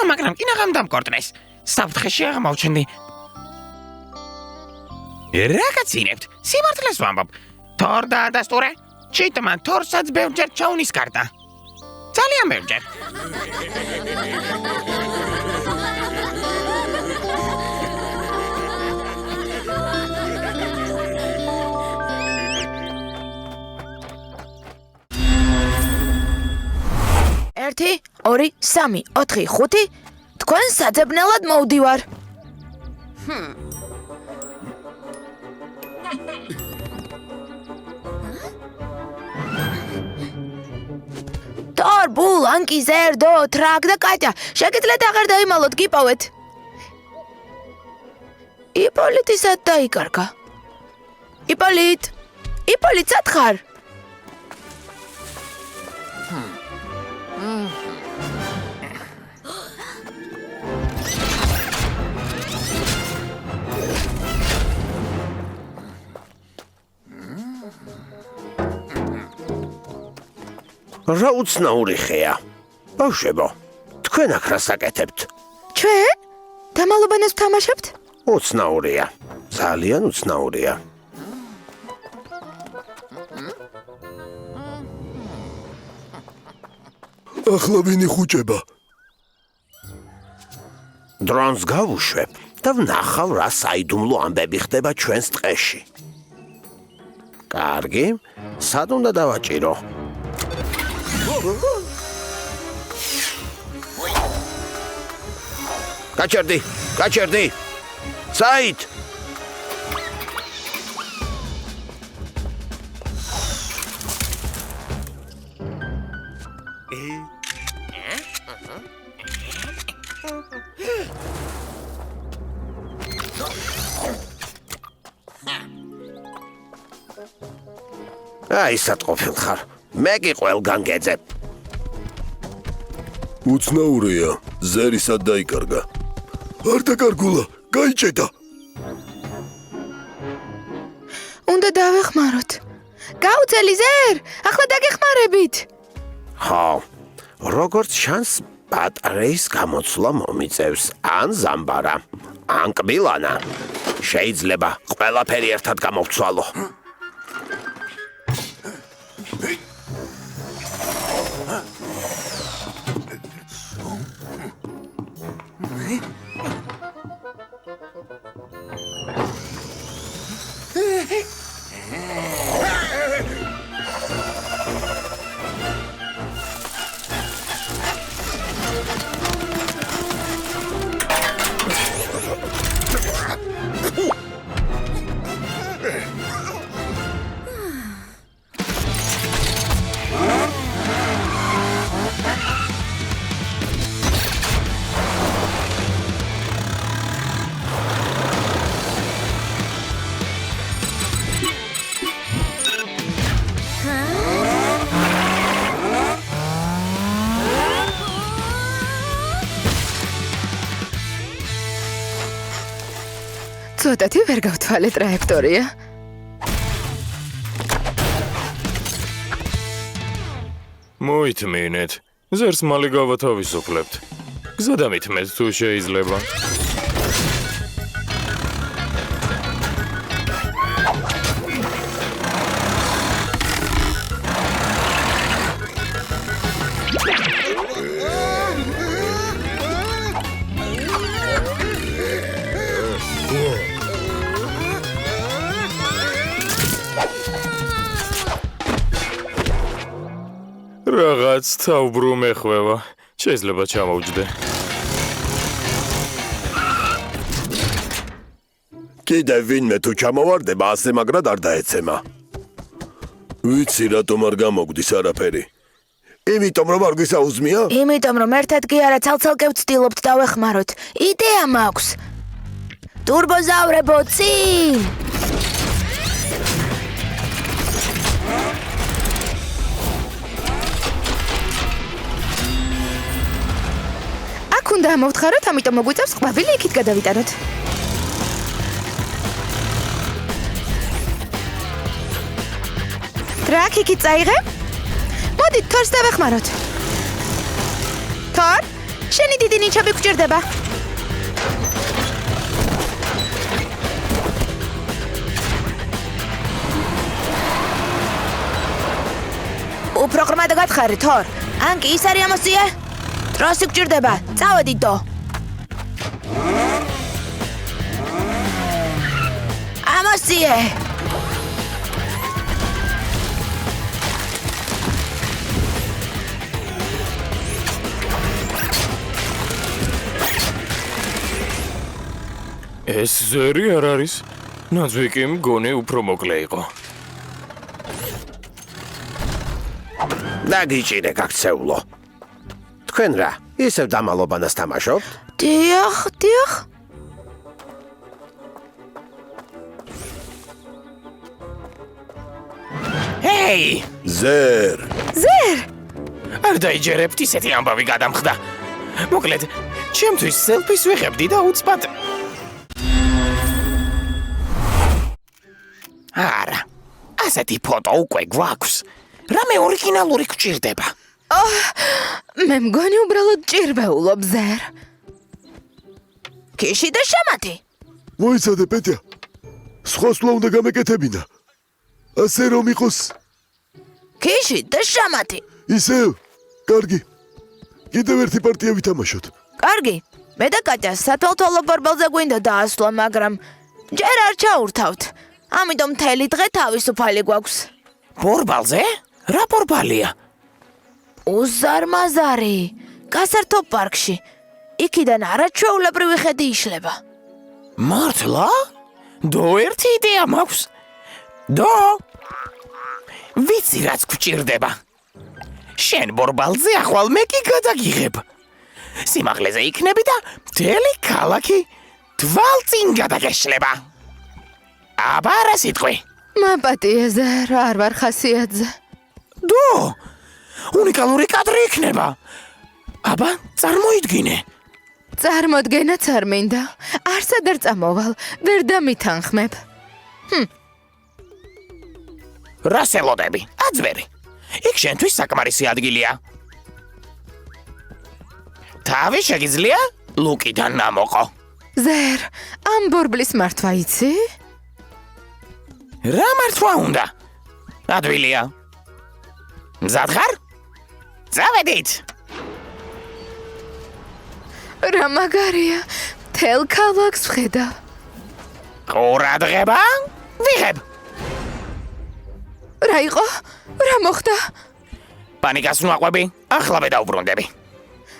მაგრამ კინაღამ დამკორტნეს. საფრთხეში აღმოჩნდი. რა გაცინებთ? სიმართლეს ვამბობ. თორ დაადასტურე? ჩიტმა თორსაც ბევრჯერ ჩაუნისკარტა. ძალიან ბევრჯერ. ერთი, ორი, სამი, 4, 5. თქვენ საძებნელად მოვდივარ. თორ, ბულ, ანკი, ზერდო, ტრაკ და კატა. შეგიძლიათ აღარ დაიმალოთ, გიპოვეთ. იპოლიტი სად დაიკარგა? იპოლიტ, სად ხარ? რა უცნაური ხეა. ბავშვებო, თქვენ აქ რას აკეთებთ? ჩვენ? დამალობანას ვთამაშებთ? უცნაურია. ძალიან უცნაურია. ახლა ვინ იხუჭება? დრონს გავუშვებ და ვნახავ რა საიდუმლო ამბები ხდება ჩვენს ტყეში. კარგი, სად უნდა დავაჭირო? გაჩერდი. საით. აი სათყოფილ ხარ. მე კი ყველგან გეძებ. უცნაურია. ზერი სად დაიკარგა? არ დაკარგულა. გაიჭედა. უნდა დავეხმაროთ. გაუცელი ზერ, ახლა დაგეხმარებით. ხო, როგორც ჩანს, ბატარეის გამოცვლა მომიწევს ან ზამბარა, ან კბილანა. შეიძლება ყველაფერი ერთად გამოვცვალო. ცოტათი ვერ გავთვალე ტრაექტორია. მოითმინეთ. ზერს მალე გავათავისუფლებთ. გზადამითმეთ თუ შეიძლება. რაღაც თავბრუ მეხვევა. შეიძლება ჩამოვჯდე. კიდევ ვინმე თუ ჩამოვარდება, ასე მაგრად არ დაეცემა. ვიცი რატომ არ გამოგვდის არაფერი. იმიტომ რომ არ გვისაუზმია? იმიტომ რომ ერთად კი არა ცალ-ცალკე ვცდილობთ დავეხმაროთ. იდეა მაქვს. ტურბოზავრებო, წინ! აქ უნდა ამოვთხაროთ, ამიტომ მოგვიწევს ყვავილი იქით გადავიტანოთ. ტრაკი იქით წაიღე? მოდით, თორს დავეხმაროთ. თორ, შენი დიდი ნიჩაბი გვჭირდება. უფრო ღრმად გათხარი, თორ. ანკი, ის არის ამოსიე? დროსი გჭირდება. წავედით დო. ამოსიე. ეს ზერი არ არის. ნაძვი კი მგონი უფრო მოკლე იყო. დაგიჭირე გაქცეულო. თქვენ რა, ისევ დამალობანას თამაშობთ? დიახ, დიახ. ჰეი! ზერ. არ დაიჯერებთ ისეთი ამბავი გადამხდა. მოკლედ, ჩემთვის სელფის ვიღებდი და უცბად. არა. ასეთი ფოტო უკვე გვაქვს. რამე ორიგინალური გჭირდება. მე მგონი უბრალოდ ჭირვეულობ ზერ. ქიში და შამათი. მოიცადე პეტია. სხვა სვლა უნდა გამეკეთებინა. ასე რომ იყოს ქიში და შამათი. ისევ. კარგი. კიდევ ერთი პარტია ვითამაშოთ. კარგი. მე და კატია სათვალთვალო ბორბალზე გვინდა დაასვლა, მაგრამ ჯერ არ ჩაურთავთ. ამიტომ მთელი დღე თავისუფალი გვაქვს. ბორბალზე? რა ბორბალია? უზარმაზარი. გასართო პარკში. იქიდან არაჩვეულებრივი ხედი იშლება. მართლა? დო ერთი იდეა მაქვს. დო? ვიცი რაც გჭირდება. შენ ბორბალზე ახვალ მე კი გადაგიღებ. სიმაღლეზე იქნები და მთელი ქალაქი თვალწინ გადაგეშლება. აბა რა სიტყვი? მაპატია ზერ, არ ვარ ხასიათზე. დო! უნიკალური კადრი იქნება. აბა, წარმოიდგინე. წარმოდგენაც არ მინდა. არსად არ წამოვალ, ვერ დამითანხმებ. რა სელოდები? აძვერი. იქ შენთვის საკმარისი ადგილია. თავი შეგიძლია ლუკიდან ნამოყო. ზერ, ამ ბორბლის მართვა იცი? რა მართვა უნდა? ადვილია. მზად ხარ? წავედით. რა მაგარია, თელ ქალაქს ვხედავ. ყურადღება? ვიღებ. რა იყო? რა მოხდა? პანიკას ნაყვები, ახლავე დაუბრუნდები.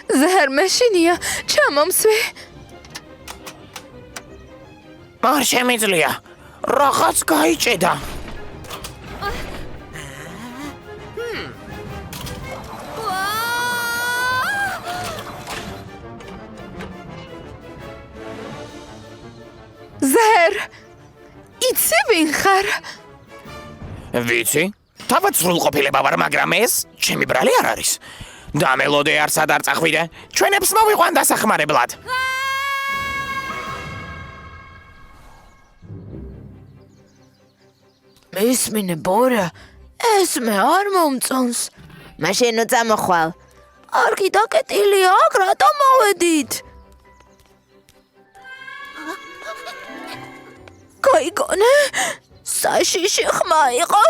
ზერ მეშინია, ჩამომსვი. არ შემიძლია. რაღაც გაიჭედა. ზერ, იცი ვინ ხარ? ვიცი? თავად სრულყოფილება ვარ, მაგრამ ეს ჩემი ბრალი არ არის. დამელოდე არსად არ წახვიდე. ჩვენებს მოვიყვან დასახმარებლად. მისმინე ბორა, ეს მე არ მომწონს. მაშინ ნუ წამოხვალ. არგი დაკეტილია, აქ რატომ მოვედით? გაიგონე? საშიში ხმა იყო?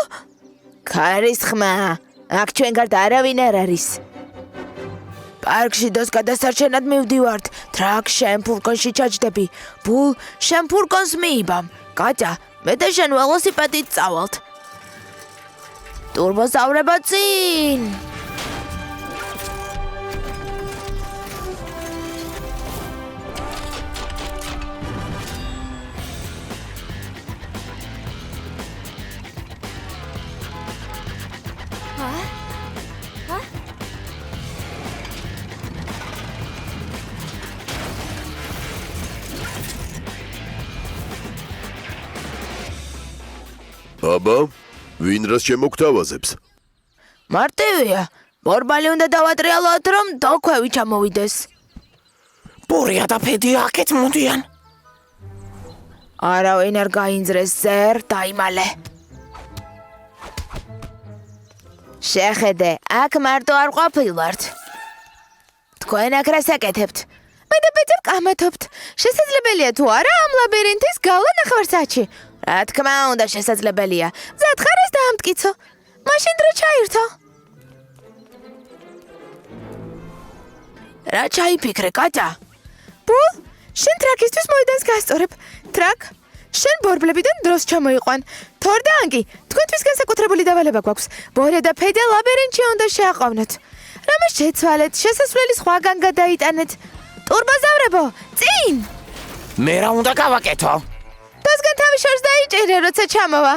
ქარის ხმა. აქ ჩვენ გარდა არავინ არ არის. პარკში დოს გადასარჩენად მივდივართ. ტრაკ შენ ფურგონში ჩაჯდები. ბულ შენ ფურგონს მიიბამ. კატა, მე და შენ ველოსიპედით წავალთ. ტურბოზავრება წინ! აბა, ვინ რას შემოგთავაზებს? მარტივია. ბორბალი უნდა დავატრიალოთ, რომ დოქვევი ჩამოვიდეს. ბორია და ფედი აქეთ მოდიან. არავინ არ გაინძრეს ზერ, დაიმალე. შეხედე, აქ მარტო არ ყოფილვართ. თქვენ აქ რას აკეთებთ? მე და პეწებ კამათობთ. შესაძლებელია თუ არა ამ ლაბირინთის გავლა ნახევარსაათში. რა თქმა უნდა შესაძლებელია. მზად ხარ ეს დაამტკიცო. მაშინ დრო ჩაირთო. რა ჩაიფიქრე, კატა? ბულ, შენ ტრაკისთვის მოედანს გასწორებ. ტრაკ, შენ ბორბლებიდან დროს ჩამოიყვან. თორ და ანგი, თქვენთვის განსაკუთრებული დავალება გვაქვს. ბორე და ფედა ლაბირინთში უნდა შეაყოვნოთ. რამე შეცვალეთ, შესასვლელი სხვაგან გადაიტანეთ. ტურბოზავრებო, წინ! მე რა უნდა გავაკეთო? დასგან თავი შორს დაიჭირე, როცა ჩამოვა.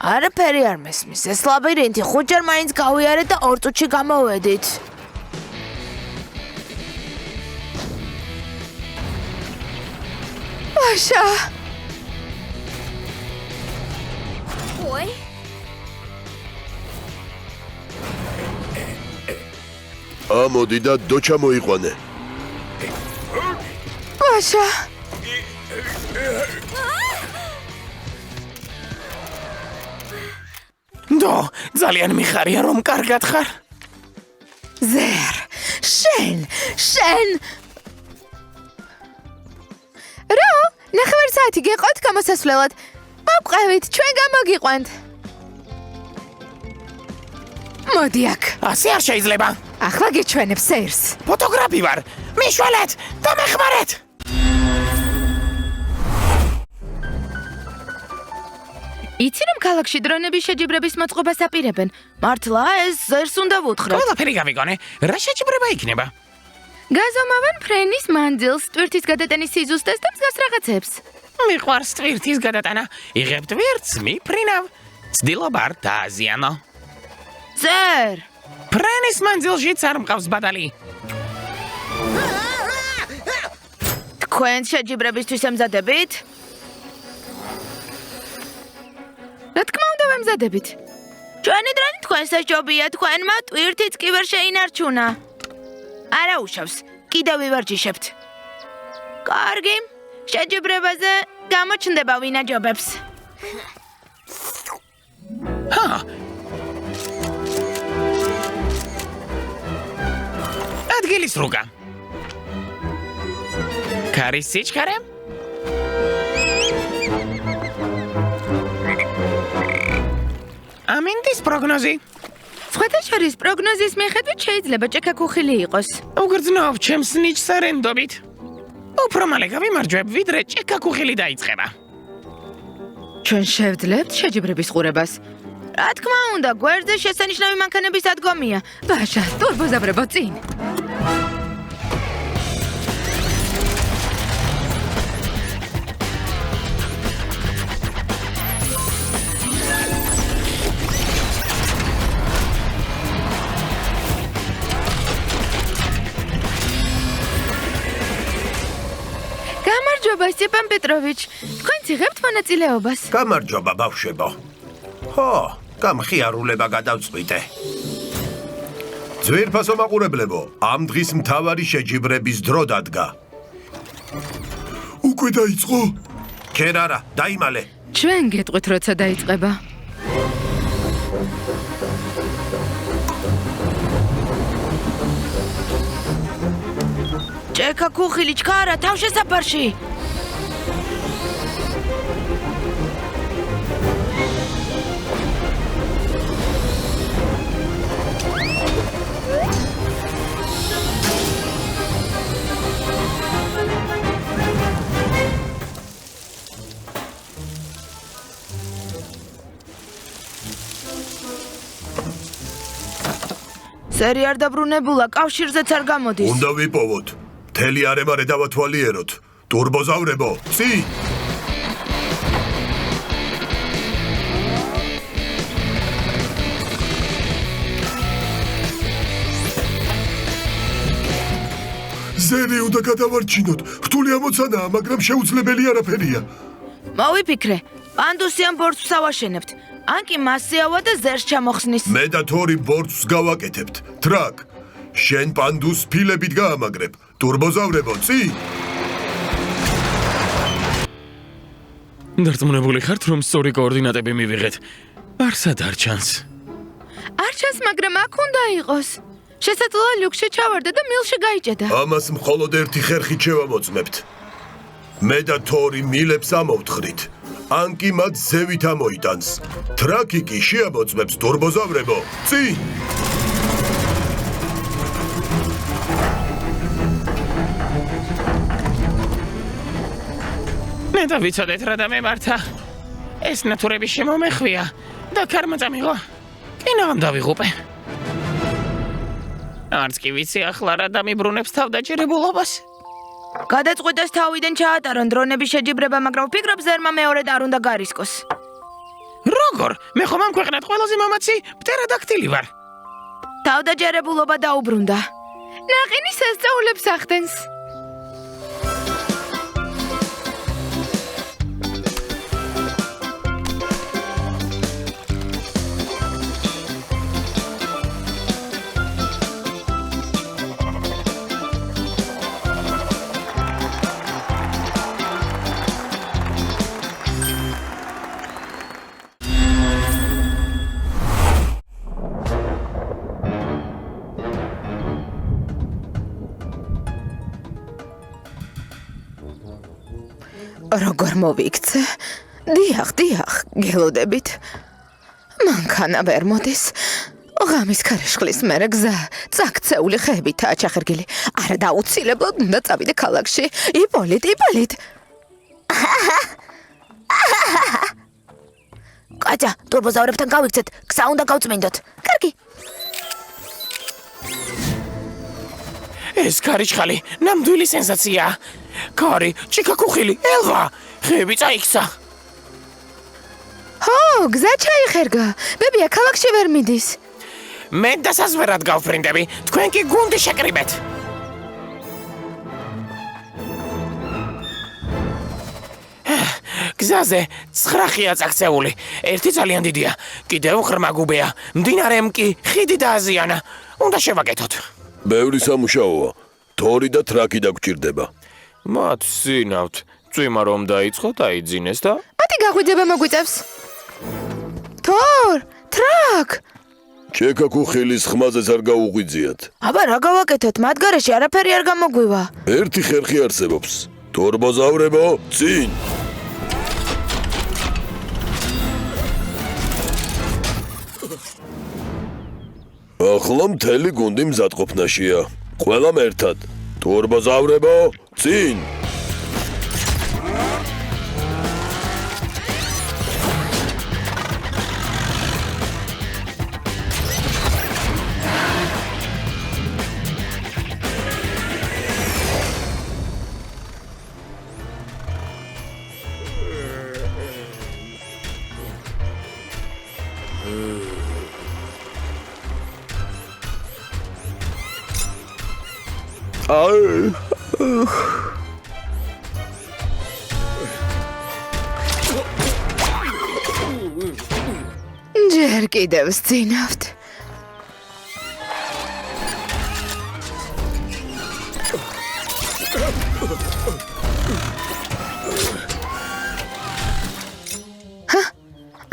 არაფერი არ მესმის. ეს ლაბირინთი ხუთჯერ მაინც გავიარეთ და 2 წუთში გამოვედით. ვაშა! ამოდი და დო ჩამოიყვანე. ვაშა! დო, ძალიან მიხარია რომ კარგად ხარ. ზერ, შენ! რო, ნახევარ საათი გეყოთ გამოსასვლელად. მოვყევით, ჩვენ გამოგიყვანთ. მოდი აქ. ასე არ შეიძლება. ახლა გეჩვენებ სერს. ფოტოგრაფი ვარ. მიშველეთ და მეხმარეთ. იცი რომ ქალაქში დრონების შეჯიბრების მოწყობას აპირებენ. მართლა ეს ზერს უნდა ვუთხრათ. ყველაფერი გავიგონე. რა შეჯიბრება იქნება? გაზომავენ ფრენის მანძილს, ტვირთის გადატანის სიზუსტეს და მსგავს რაღაცებს. მიყვარს ტვირთის გადატანა. იღებ ტვირთს, მიფრინავ. ცდილობ არ დააზიანო. ზერ! ფრენის მანძილშიც არ მყავს ბადალი. თქვენ შეჯიბრებისთვის ემზადებით? რა თქმა უნდა ვემზადებით. ჩვენი დროინი თქვენსა ჯობია, თქვენმა ტვირთიც კი ვერ შეინარჩუნა. არა უშავს, კიდევ ვივარჯიშებთ. კარგი, შეჯიბრებაზე გამოჩნდება ვინ აჯობებს. ადგილის რუგა. ქარის სიჩქარე? ამინდის პროგნოზი. სხვათა შორის პროგნოზის მიხედვით შეიძლება ჭექაქუხილი იყოს. უგრძნობ ჩემს ნიჭს არენდობით. უფრო მალე გავიმარჯვებ, ვიდრე ჭექაქუხილი დაიწყება. ჩვენ შევძლებთ შეჯიბრების ყურებას. რა თქმა უნდა, გვერდზე შესანიშნავი მანქანების ადგომია. ვაშა, ტურბოზავრებო წინ. გამარჯობა, სტეპან პეტროვიჩ. თქვენ იღებთ მონაწილეობას. გამარჯობა, ბავშვებო. ხო, გამხიარულება გადავწყვიტე. ძვირფასო მაყურებლებო, ამ დღის მთავარი შეჯიბრების დრო დადგა. უკვე დაიწყო? ჯერ არა, დაიმალე. ჩვენ გეტყვით, როცა დაიწყება. ჭექაქუხილი ჩქარა თავშესაფარში. სერი არ დაბრუნებულა, კავშირზეც არ გამოდის. უნდა ვიპოვოთ. მთელი არემარე დავათვალიეროთ. ტურბოზავრებო, წი! ზერი უნდა გადავარჩინოთ. რთული ამოცანაა, მაგრამ შეუძლებელი არაფერია. მოვიფიქრე, პანდუსიან ბორცვს ავაშენებთ. ანკი მასიავა და ზერს ჩამოხსნის. მე და თორი ბორცვს გავაკეთებთ. ტრაკ, შენ პანდუს ფილებით გაამაგრებ. ტურბოზავრებო, წი! დარწმუნებული ხართ, რომ სწორი კოორდინატები მივიღეთ? არსად არ ჩანს. არ ჩანს, მაგრამ აქ უნდა იყოს. შესაძლოა ლუქსში ჩავარდა და მილში გაიჭედა. ამას მხოლოდ ერთი ხერხით შევამოწმებთ. მე და თორი მილებს ამოვთხრით. ანკი მათ ზევით ამოიტანს. ტრაკი კი შეამოწმებს თურბოზავრებო. წინ! მე და ვიცოდეთ რა და მემართა. ეს ნატურების შემომეხვია და ქარმა წამიღო. კინაღამ დავიღუპე. არც კი ვიცი ახლა რა დამიბრუნებს თავდაჭერებულობას. გადაწყვიტეს თავიდან ჩაატარონ დრონების შეჯიბრება, მაგრამ ვფიქრობ ზერმა მეორედ არ უნდა გარისკოს. როგორ? მე ხომ ამ ქვეყნად ყველაზე მამაცი პტერადაქტილი ვარ. თავდაჯერებულობა დაუბრუნდა. ნაყინი სასწაულებს ახდენს. როგორ მოვიქცე? დიახ, გელოდებით. მანქანა ვერ მოდის. ღამის ქარიშხლის მერე გზა წაქცეული ხეებითაა ჩახერგილი. არა დაუცილებლად უნდა წავიდე ქალაქში. იპოლიტ. კატა, თურბოზავრებთან გავიქცეთ. გზა უნდა გავწმინდოთ. კარგი. ეს ქარიშხალი ნამდვილი სენსაციაა. კარი, ჭიქა-ქუხილი, ელვა, ხეები წაიქცა. ჰო, გზა ჩაიხერგა. ბებია, ქალაქში ვერ მიდის. მე დასაზვერად გავფრინდები, თქვენ კი გუნდი შეკრიბეთ. გზაზე 9 ხია წაქცეული. ერთი ძალიან დიდია, კიდევ ღრმა გუბეა. მდინარემ კი ხიდი დააზიანა. უნდა შევაკეთოთ. ბევრი სამუშაოა. თორი და ტრაკი დაგჭირდება. მათ სინავთ. წვიმა რომ დაიწყო, დაიძინეს და მათი გაღვიძება მოგვიწევს. თორ, ტრაკ. ჭექა-ქუხილის ხმაზეც არ გაუღვიძიათ. აბა რა გავაკეთოთ? მათ გარეშე არაფერი არ გამოგვივა. ერთი ხერხი არსებობს. თურბოზავრებო, წინ! ახლა მთელი გუნდი მზადყოფნაშია. ყველამ ერთად. თურბოზავრებო, წინ! ჯერ კიდევ სცინავთ.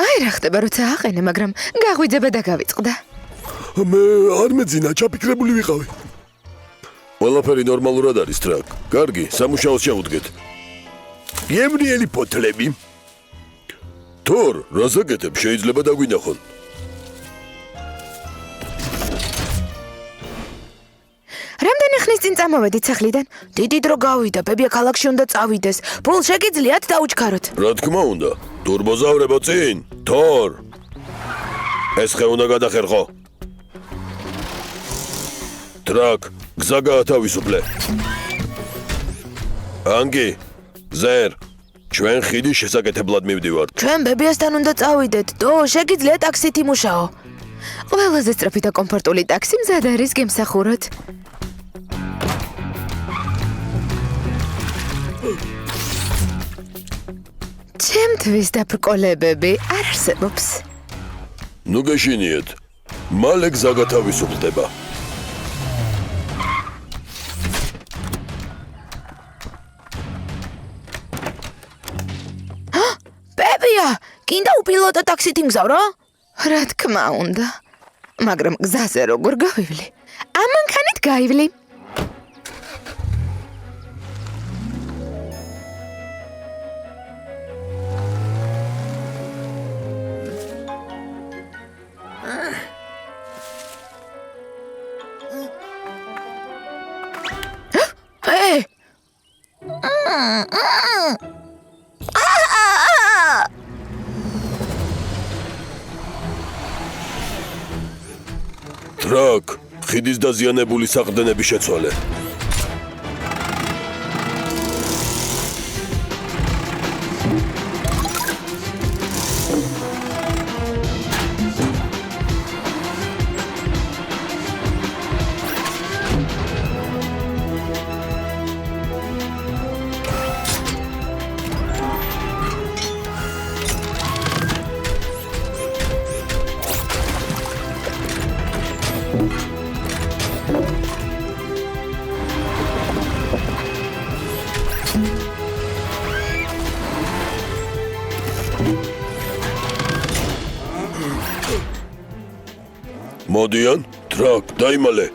აი რა ხდება, როცა აყენე, მაგრამ გაღვიძება და გავიწყდა. მე არ მეძინა, ჩაფიქრებული ვიყავი. ყველაფერი ნორმალურად არის, ტრაკ. კარგი, სამუშაოს ჩავუდგეთ. გემრიელი ფოთლები. თორ, რაზაკეთებ, შეიძლება დაგვინახონ. რამდენი ხნის წინ წამოვედით სახლიდან? დიდი დრო გავიდა, ბებია ქალაქში უნდა წავიდეს. ბულ შეგიძლიათ დაუჩქაროთ. რა თქმა უნდა, თურბოზავრებო წინ. თორ. ეს ხე უნდა გადახერხო. ტრაკ, გზა გაათავისუფლე. ანგი, ზერ, ჩვენ ხიდის შესაკეთებლად მივდივართ. ჩვენ ბებიასთან უნდა წავიდეთ. დო, შეგიძლიათ ტაქსით იმუშაო. ყველაზე სწრაფი და კომფორტული ტაქსი მზად არის გემსახუროთ. ჩემთვის დაბრკოლებები არ არსებობს. ნუ გეშინიეთ. მალე გზა გათავისუფლდება. ბებია, კიდე უპილოტო ტაქსით იმგზავრო? რა თქმა უნდა. მაგრამ გზაზე როგორ გავივლი? ამ მანქანით გაივლი. ტრაკ, ხიდის დაზიანებული საყრდენები შეცვალე. მოდიან, ტრაკ, დაიმალე.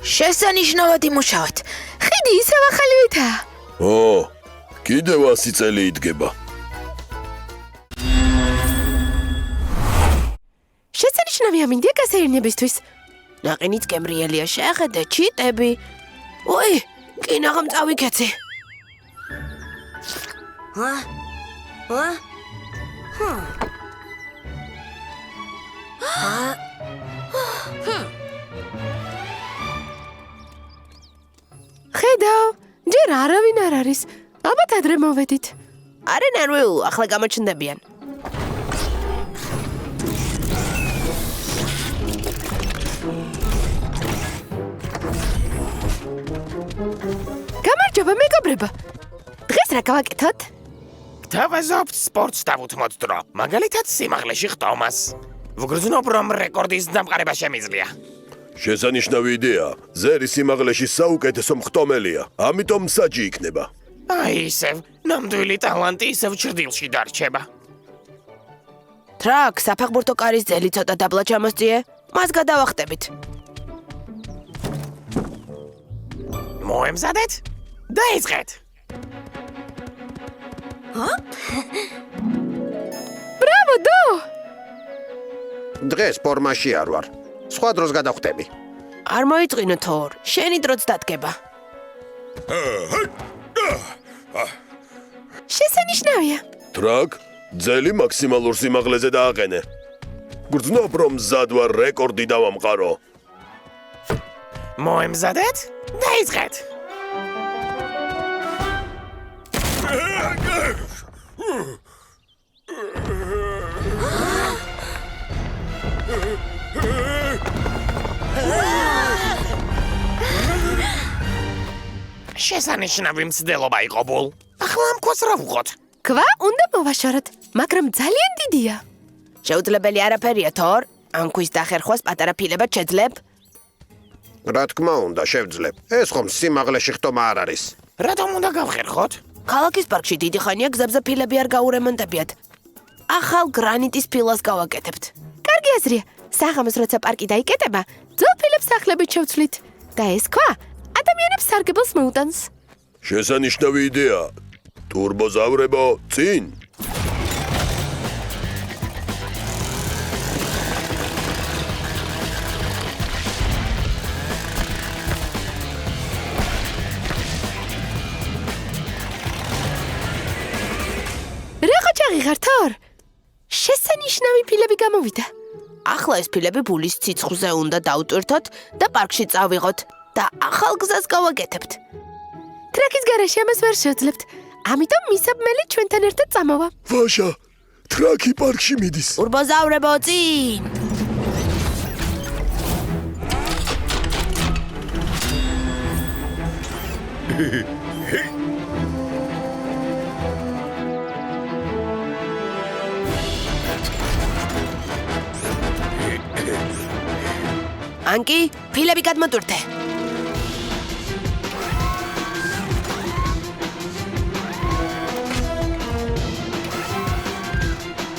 შესანიშნავად იმუშავეთ. ხიდი ისევ ახალივითაა. კიდევ 100 წელი იდგება. შესანიშნავია მინდია გასეირნებისთვის. ნაყინიც კემრიელია, შეხედე, ჩიტები. ოი, კინაღამ წავიქეცი. ხედავ, ჯერ არავინ არ არის. ალბათ ადრე მოვედით. არა ნერვიულ, ახლა გამოჩნდებიან. გამარჯობა, მეგობრებო. დღეს რა გავაკეთოთ? გთავაზობთ სპორტს დავუთმოთ დრო. მაგალითად სიმაღლეში ხტომას. ვგრძნობ რომ რეკორდის დამყარება შემიძლია. შესანიშნავი იდეა. ზერი სიმაღლეში საუკეთესო მხტომელია. ამიტომ მსაჯი იქნება. აი ისევ, ნამდვილი ტალანტი ისევ ჭრდილში დარჩება. ტრაკ, საფეხბურთო კარის ძელი ცოტა დაბლა ჩამოსწიე. მას გადავახტებით. მოემზადეთ? დაიწყეთ. ბრავო, დო! დღეს ფორმაში არ ვარ. სხვა დროს გადავხტები. არ მოიწყინო თორ, შენი დროც დადგება. შესანიშნავია. ტრაკ, ძელი მაქსიმალურ სიმაღლეზე დააყენე. გრძნობ რომ მზად ვარ რეკორდი დავამყარო. მოემზადეთ? დაიწყეთ. შესანიშნავი მცდელობა იყო ბულ. ახლა ამ ქვას რა ვუყოთ? ქვა უნდა მოვაშოროთ, მაგრამ ძალიან დიდია. შეუძლებელი არაფერია თორ, ამ ქვის დახერხვას პატარა ფილებად შეძლებ. რა თქმა უნდა, შევძლებ. ეს ხომ სიმაღლეში ხტომა არ არის. რატომ უნდა გავხერხოთ? ქალაქის პარკში დიდი ხანია გზებზე ფილები არ გაურემონტებიათ. ახალ გრანიტის ფილას გავაკეთებთ. კარგი აზრია. საღამოს როცა პარკი დაიკეტება, ძველ ფილებს სახლებით შევცვლით. და ეს ქვა ადამიანებს სარგებელს მოუტანს. შესანიშნავი იდეა. ტურბოზავრებო, წინ. რა ჩაღიღარ თორ? შესანიშნავი ფილები გამოვიდა. ახლა ეს ფილები ბულის ციცხრზე უნდა დავტვირთოთ და პარკში წავიღოთ და ახალ გზას გავაკეთებთ. ტრაკის გარეშე ამას ვერ შევძლებთ. ამიტომ მისაბმელი ჩვენთან ერთად წამოვა. ვაშა, ტრაკი პარკში მიდის. ტურბოზავრებო, წინ! ანკი, ფილები გადმოტვირთე.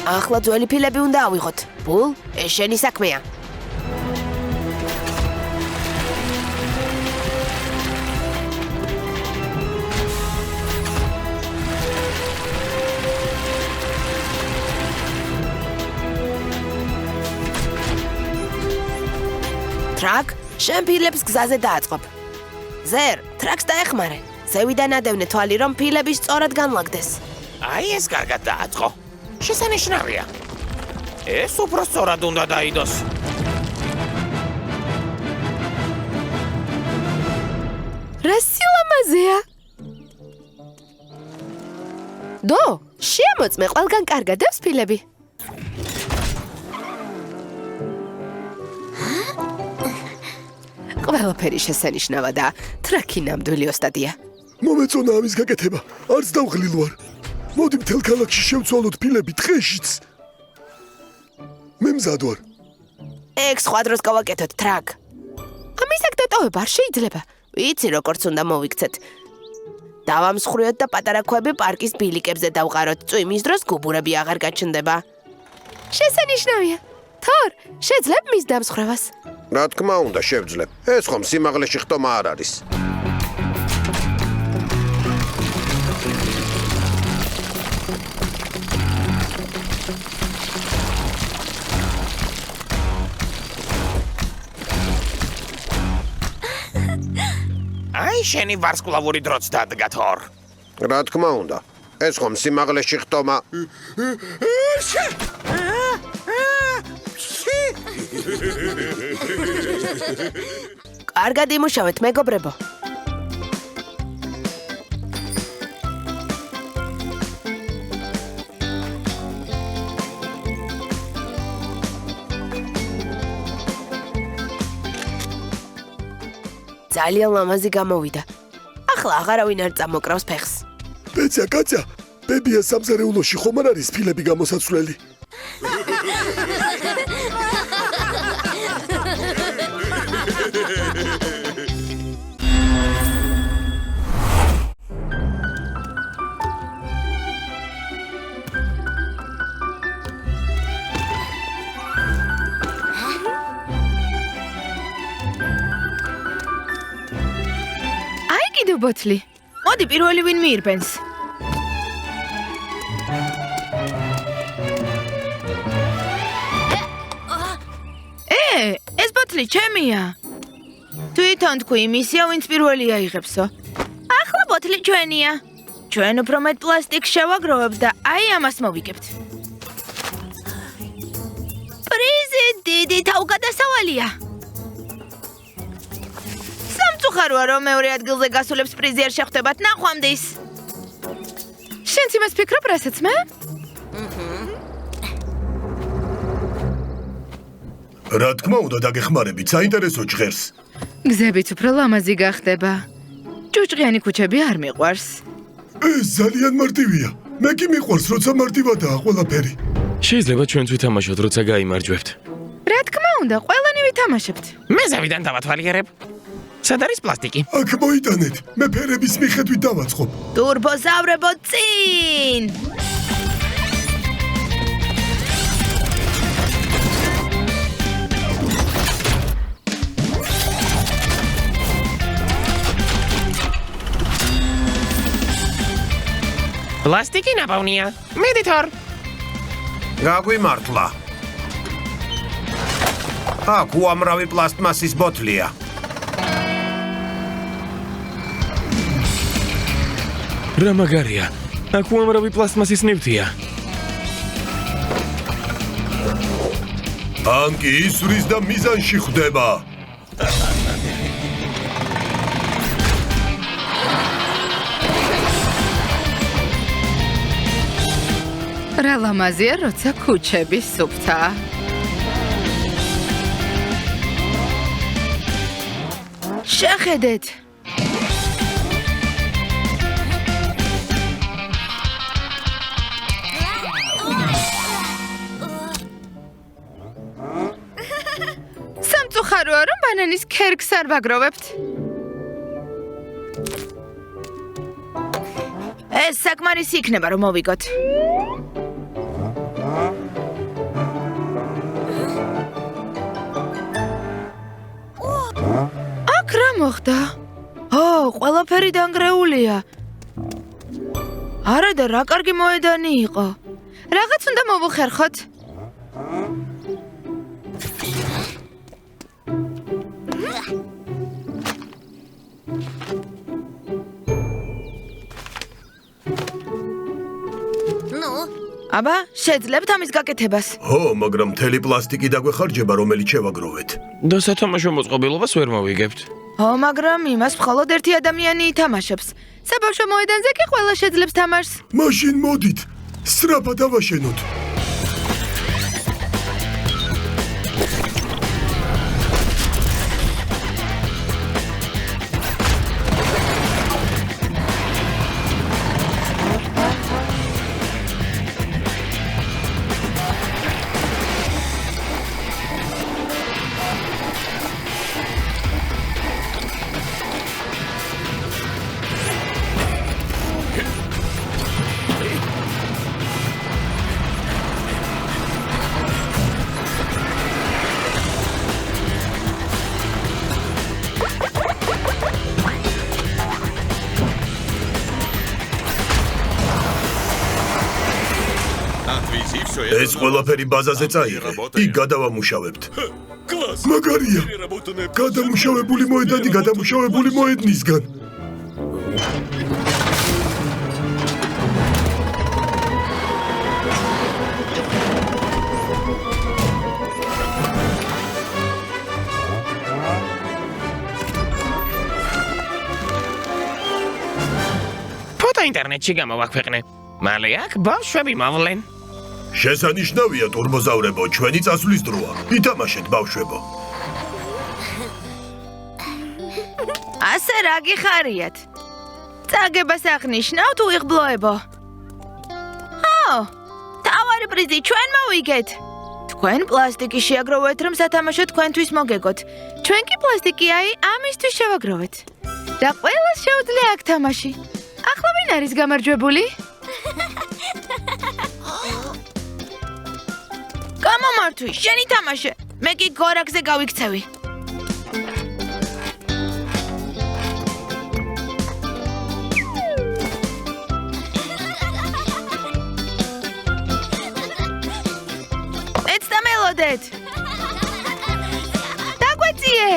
ახლა ძველი ფილები უნდა ავიღოთ. ბულ, ეს შენი საქმეა. ტრაკ, შენ ფილებს გზაზე დააწყობ. ზერ, ტრაკს დაეხმარე. ზევიდან ადევნე თვალი, რომ ფილები სწორად განლაგდეს. აი ეს კარგად დააწყო. შესანიშნავია. ეს უფრო სწორად უნდა დაიდოს. რა სილამაზეა! დო, შემოწმე ყველგან კარგად დევს ფილები. ყველაფერი შესანიშნავა და ტრაკი ნამდვილი ოსტატია. მომეწონა ამის გაკეთება. არც დავღლილ ვარ. მოდი მთელ ქალაქში შევცვალოთ ფილები დღეშიც. მე მზად ვარ. ეგ სხვა დროს გავაკეთოთ, ტრაკ. ამისაკ დატოვება არ შეიძლება. ვიცი როგორც უნდა მოვიქცეთ. დავამსხვრიოთ და პატარა ქვები პარკის ბილიკებზე დავყაროთ. წვიმის დროს გუბურები აღარ გაჩნდება. შესანიშნავია. თორ, შეძლებ მის დამსხვრევას. რა თქმა უნდა, შევძლებ. ეს ხომ სიმაღლეში ხტომა არ არის. აი შენი ვარსკვლავური დროც დადგა თორ. რა თქმა უნდა, ეს ხომ სიმაღლეში ხტომა. კარგად იმუშავეთ, მეგობრებო. ძალიან ლამაზი გამოვიდა. ახლა აღარავინ არ წამოკრავს ფეხს. ბეწა, კაცა, ბებია სამზარეულოში ხომ არ არის ფილები გამოსაცვლელი? აი კიდევ ბოთლი. მოდი პირველი ვინ მიირბენს. ეს ბოთლი ჩემია. თვითონ თქვი იმისია, ვინც პირველი აიღებსო. ახლა ბოთლი ჩვენია. ჩვენ უფრო მეტ პლასტიკს შევაგროვებთ და აი ამას მოვიგებთ. პრიზი დიდი თავგადასავალია. სამწუხაროა, რომ მეორე ადგილზე გასულებს პრიზი არ შეხვდებათ ნახვამდის. შენც იმას ფიქრობ, რასაც მე? რა თქმა უნდა, დაგეხმარებით, საინტერესო ჟღერს. გზებიც უფრო ლამაზი გახდება. ჭუჭყიანი ქუჩები არ მიყვარს. ეს ძალიან მარტივია. მე კი მიყვარს, როცა მარტივადაა ყველაფერი. შეიძლება ჩვენც ვითამაშოთ, როცა გაიმარჯვებთ. რა თქმა უნდა, ყველანი ვითამაშებთ. მე ზევიდან დავათვალიერებ. სად არის პლასტიკი? აქ მოიტანეთ, მე ფერების მიხედვით დავაწყობ. ტურბოზავრებო წინ! პლასტიკი ნაბავნია. მედი თორ. გაგვიმართლა. აქ უამრავი პლასტმასის ბოთლია. რა მაგარია. აქ უამრავი პლასტმასის ნივთია. ანკი ისვრის და მიზანში ხვდება. რა ლამაზია, როცა ქუჩები სუფთაა. შეხედეთ. სამწუხაროა, რომ ჩვენის ქერგს არ ვაგროვებთ. ეს საკმარისი იქნება რომ მოვიგოთ. აქ რა მოხდა? ყველაფერი დანგრეულია. არა და რა კარგი მოედანი იყო. რაღაც უნდა მოვუხერხოთ. აბა, შეძლებთ ამის გაკეთებას. მაგრამ მთელი პლასტიკი დაგვეხარჯება, რომელიც შევაგროვეთ. და სათამაშო მოწყობილობას ვერ მოვიგებთ. მაგრამ იმას მხოლოდ ერთი ადამიანი ითამაშებს. საბავშვო მოედანზე კი ყველა შეძლებს თამაშს. მაშინ მოდით, სწრაფად დავაშენოთ. ეს ყველაფერი ბაზაზე წაიღე. იქ გადავამუშავებთ. მაგარია. გადამუშავებული მოედანი გადამუშავებული მოედნისგან. ფოტო ინტერნეტში გამოვაქვეყნე. მალე აქ ბავშვები მოვლენ. შესანიშნავია ტურბოზავრებო, ჩვენი წასვლის დროა. ითამაშეთ ბავშვებო. ასე რა გიხარიათ? წაგებას აღნიშნავ თუ იღბლოებო? თავარი პრიზი ჩვენ მოვიგეთ. თქვენ პლასტიკი შეაგროვეთ, რომ სათამაშო თქვენთვის მოგეგოთ. ჩვენ კი პლასტიკი ამისთვის შევაგროვეთ. და ყველას შეუძლია აქ თამაში. ახლა ვინ არის გამარჯვებული? გამომართვი, შენი თამაშე. მე კი გორაკზე გავიქცევი. მეც დამელოდეთ. დაგვეციე.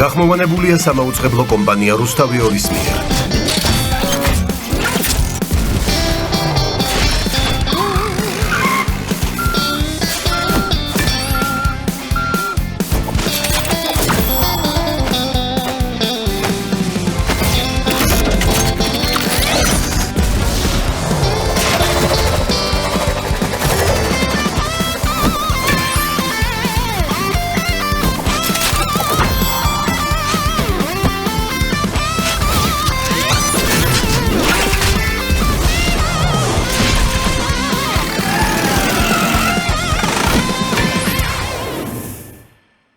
გახმოვანებულია სამაუწყებლო კომპანია რუსთავი ორის მიერ.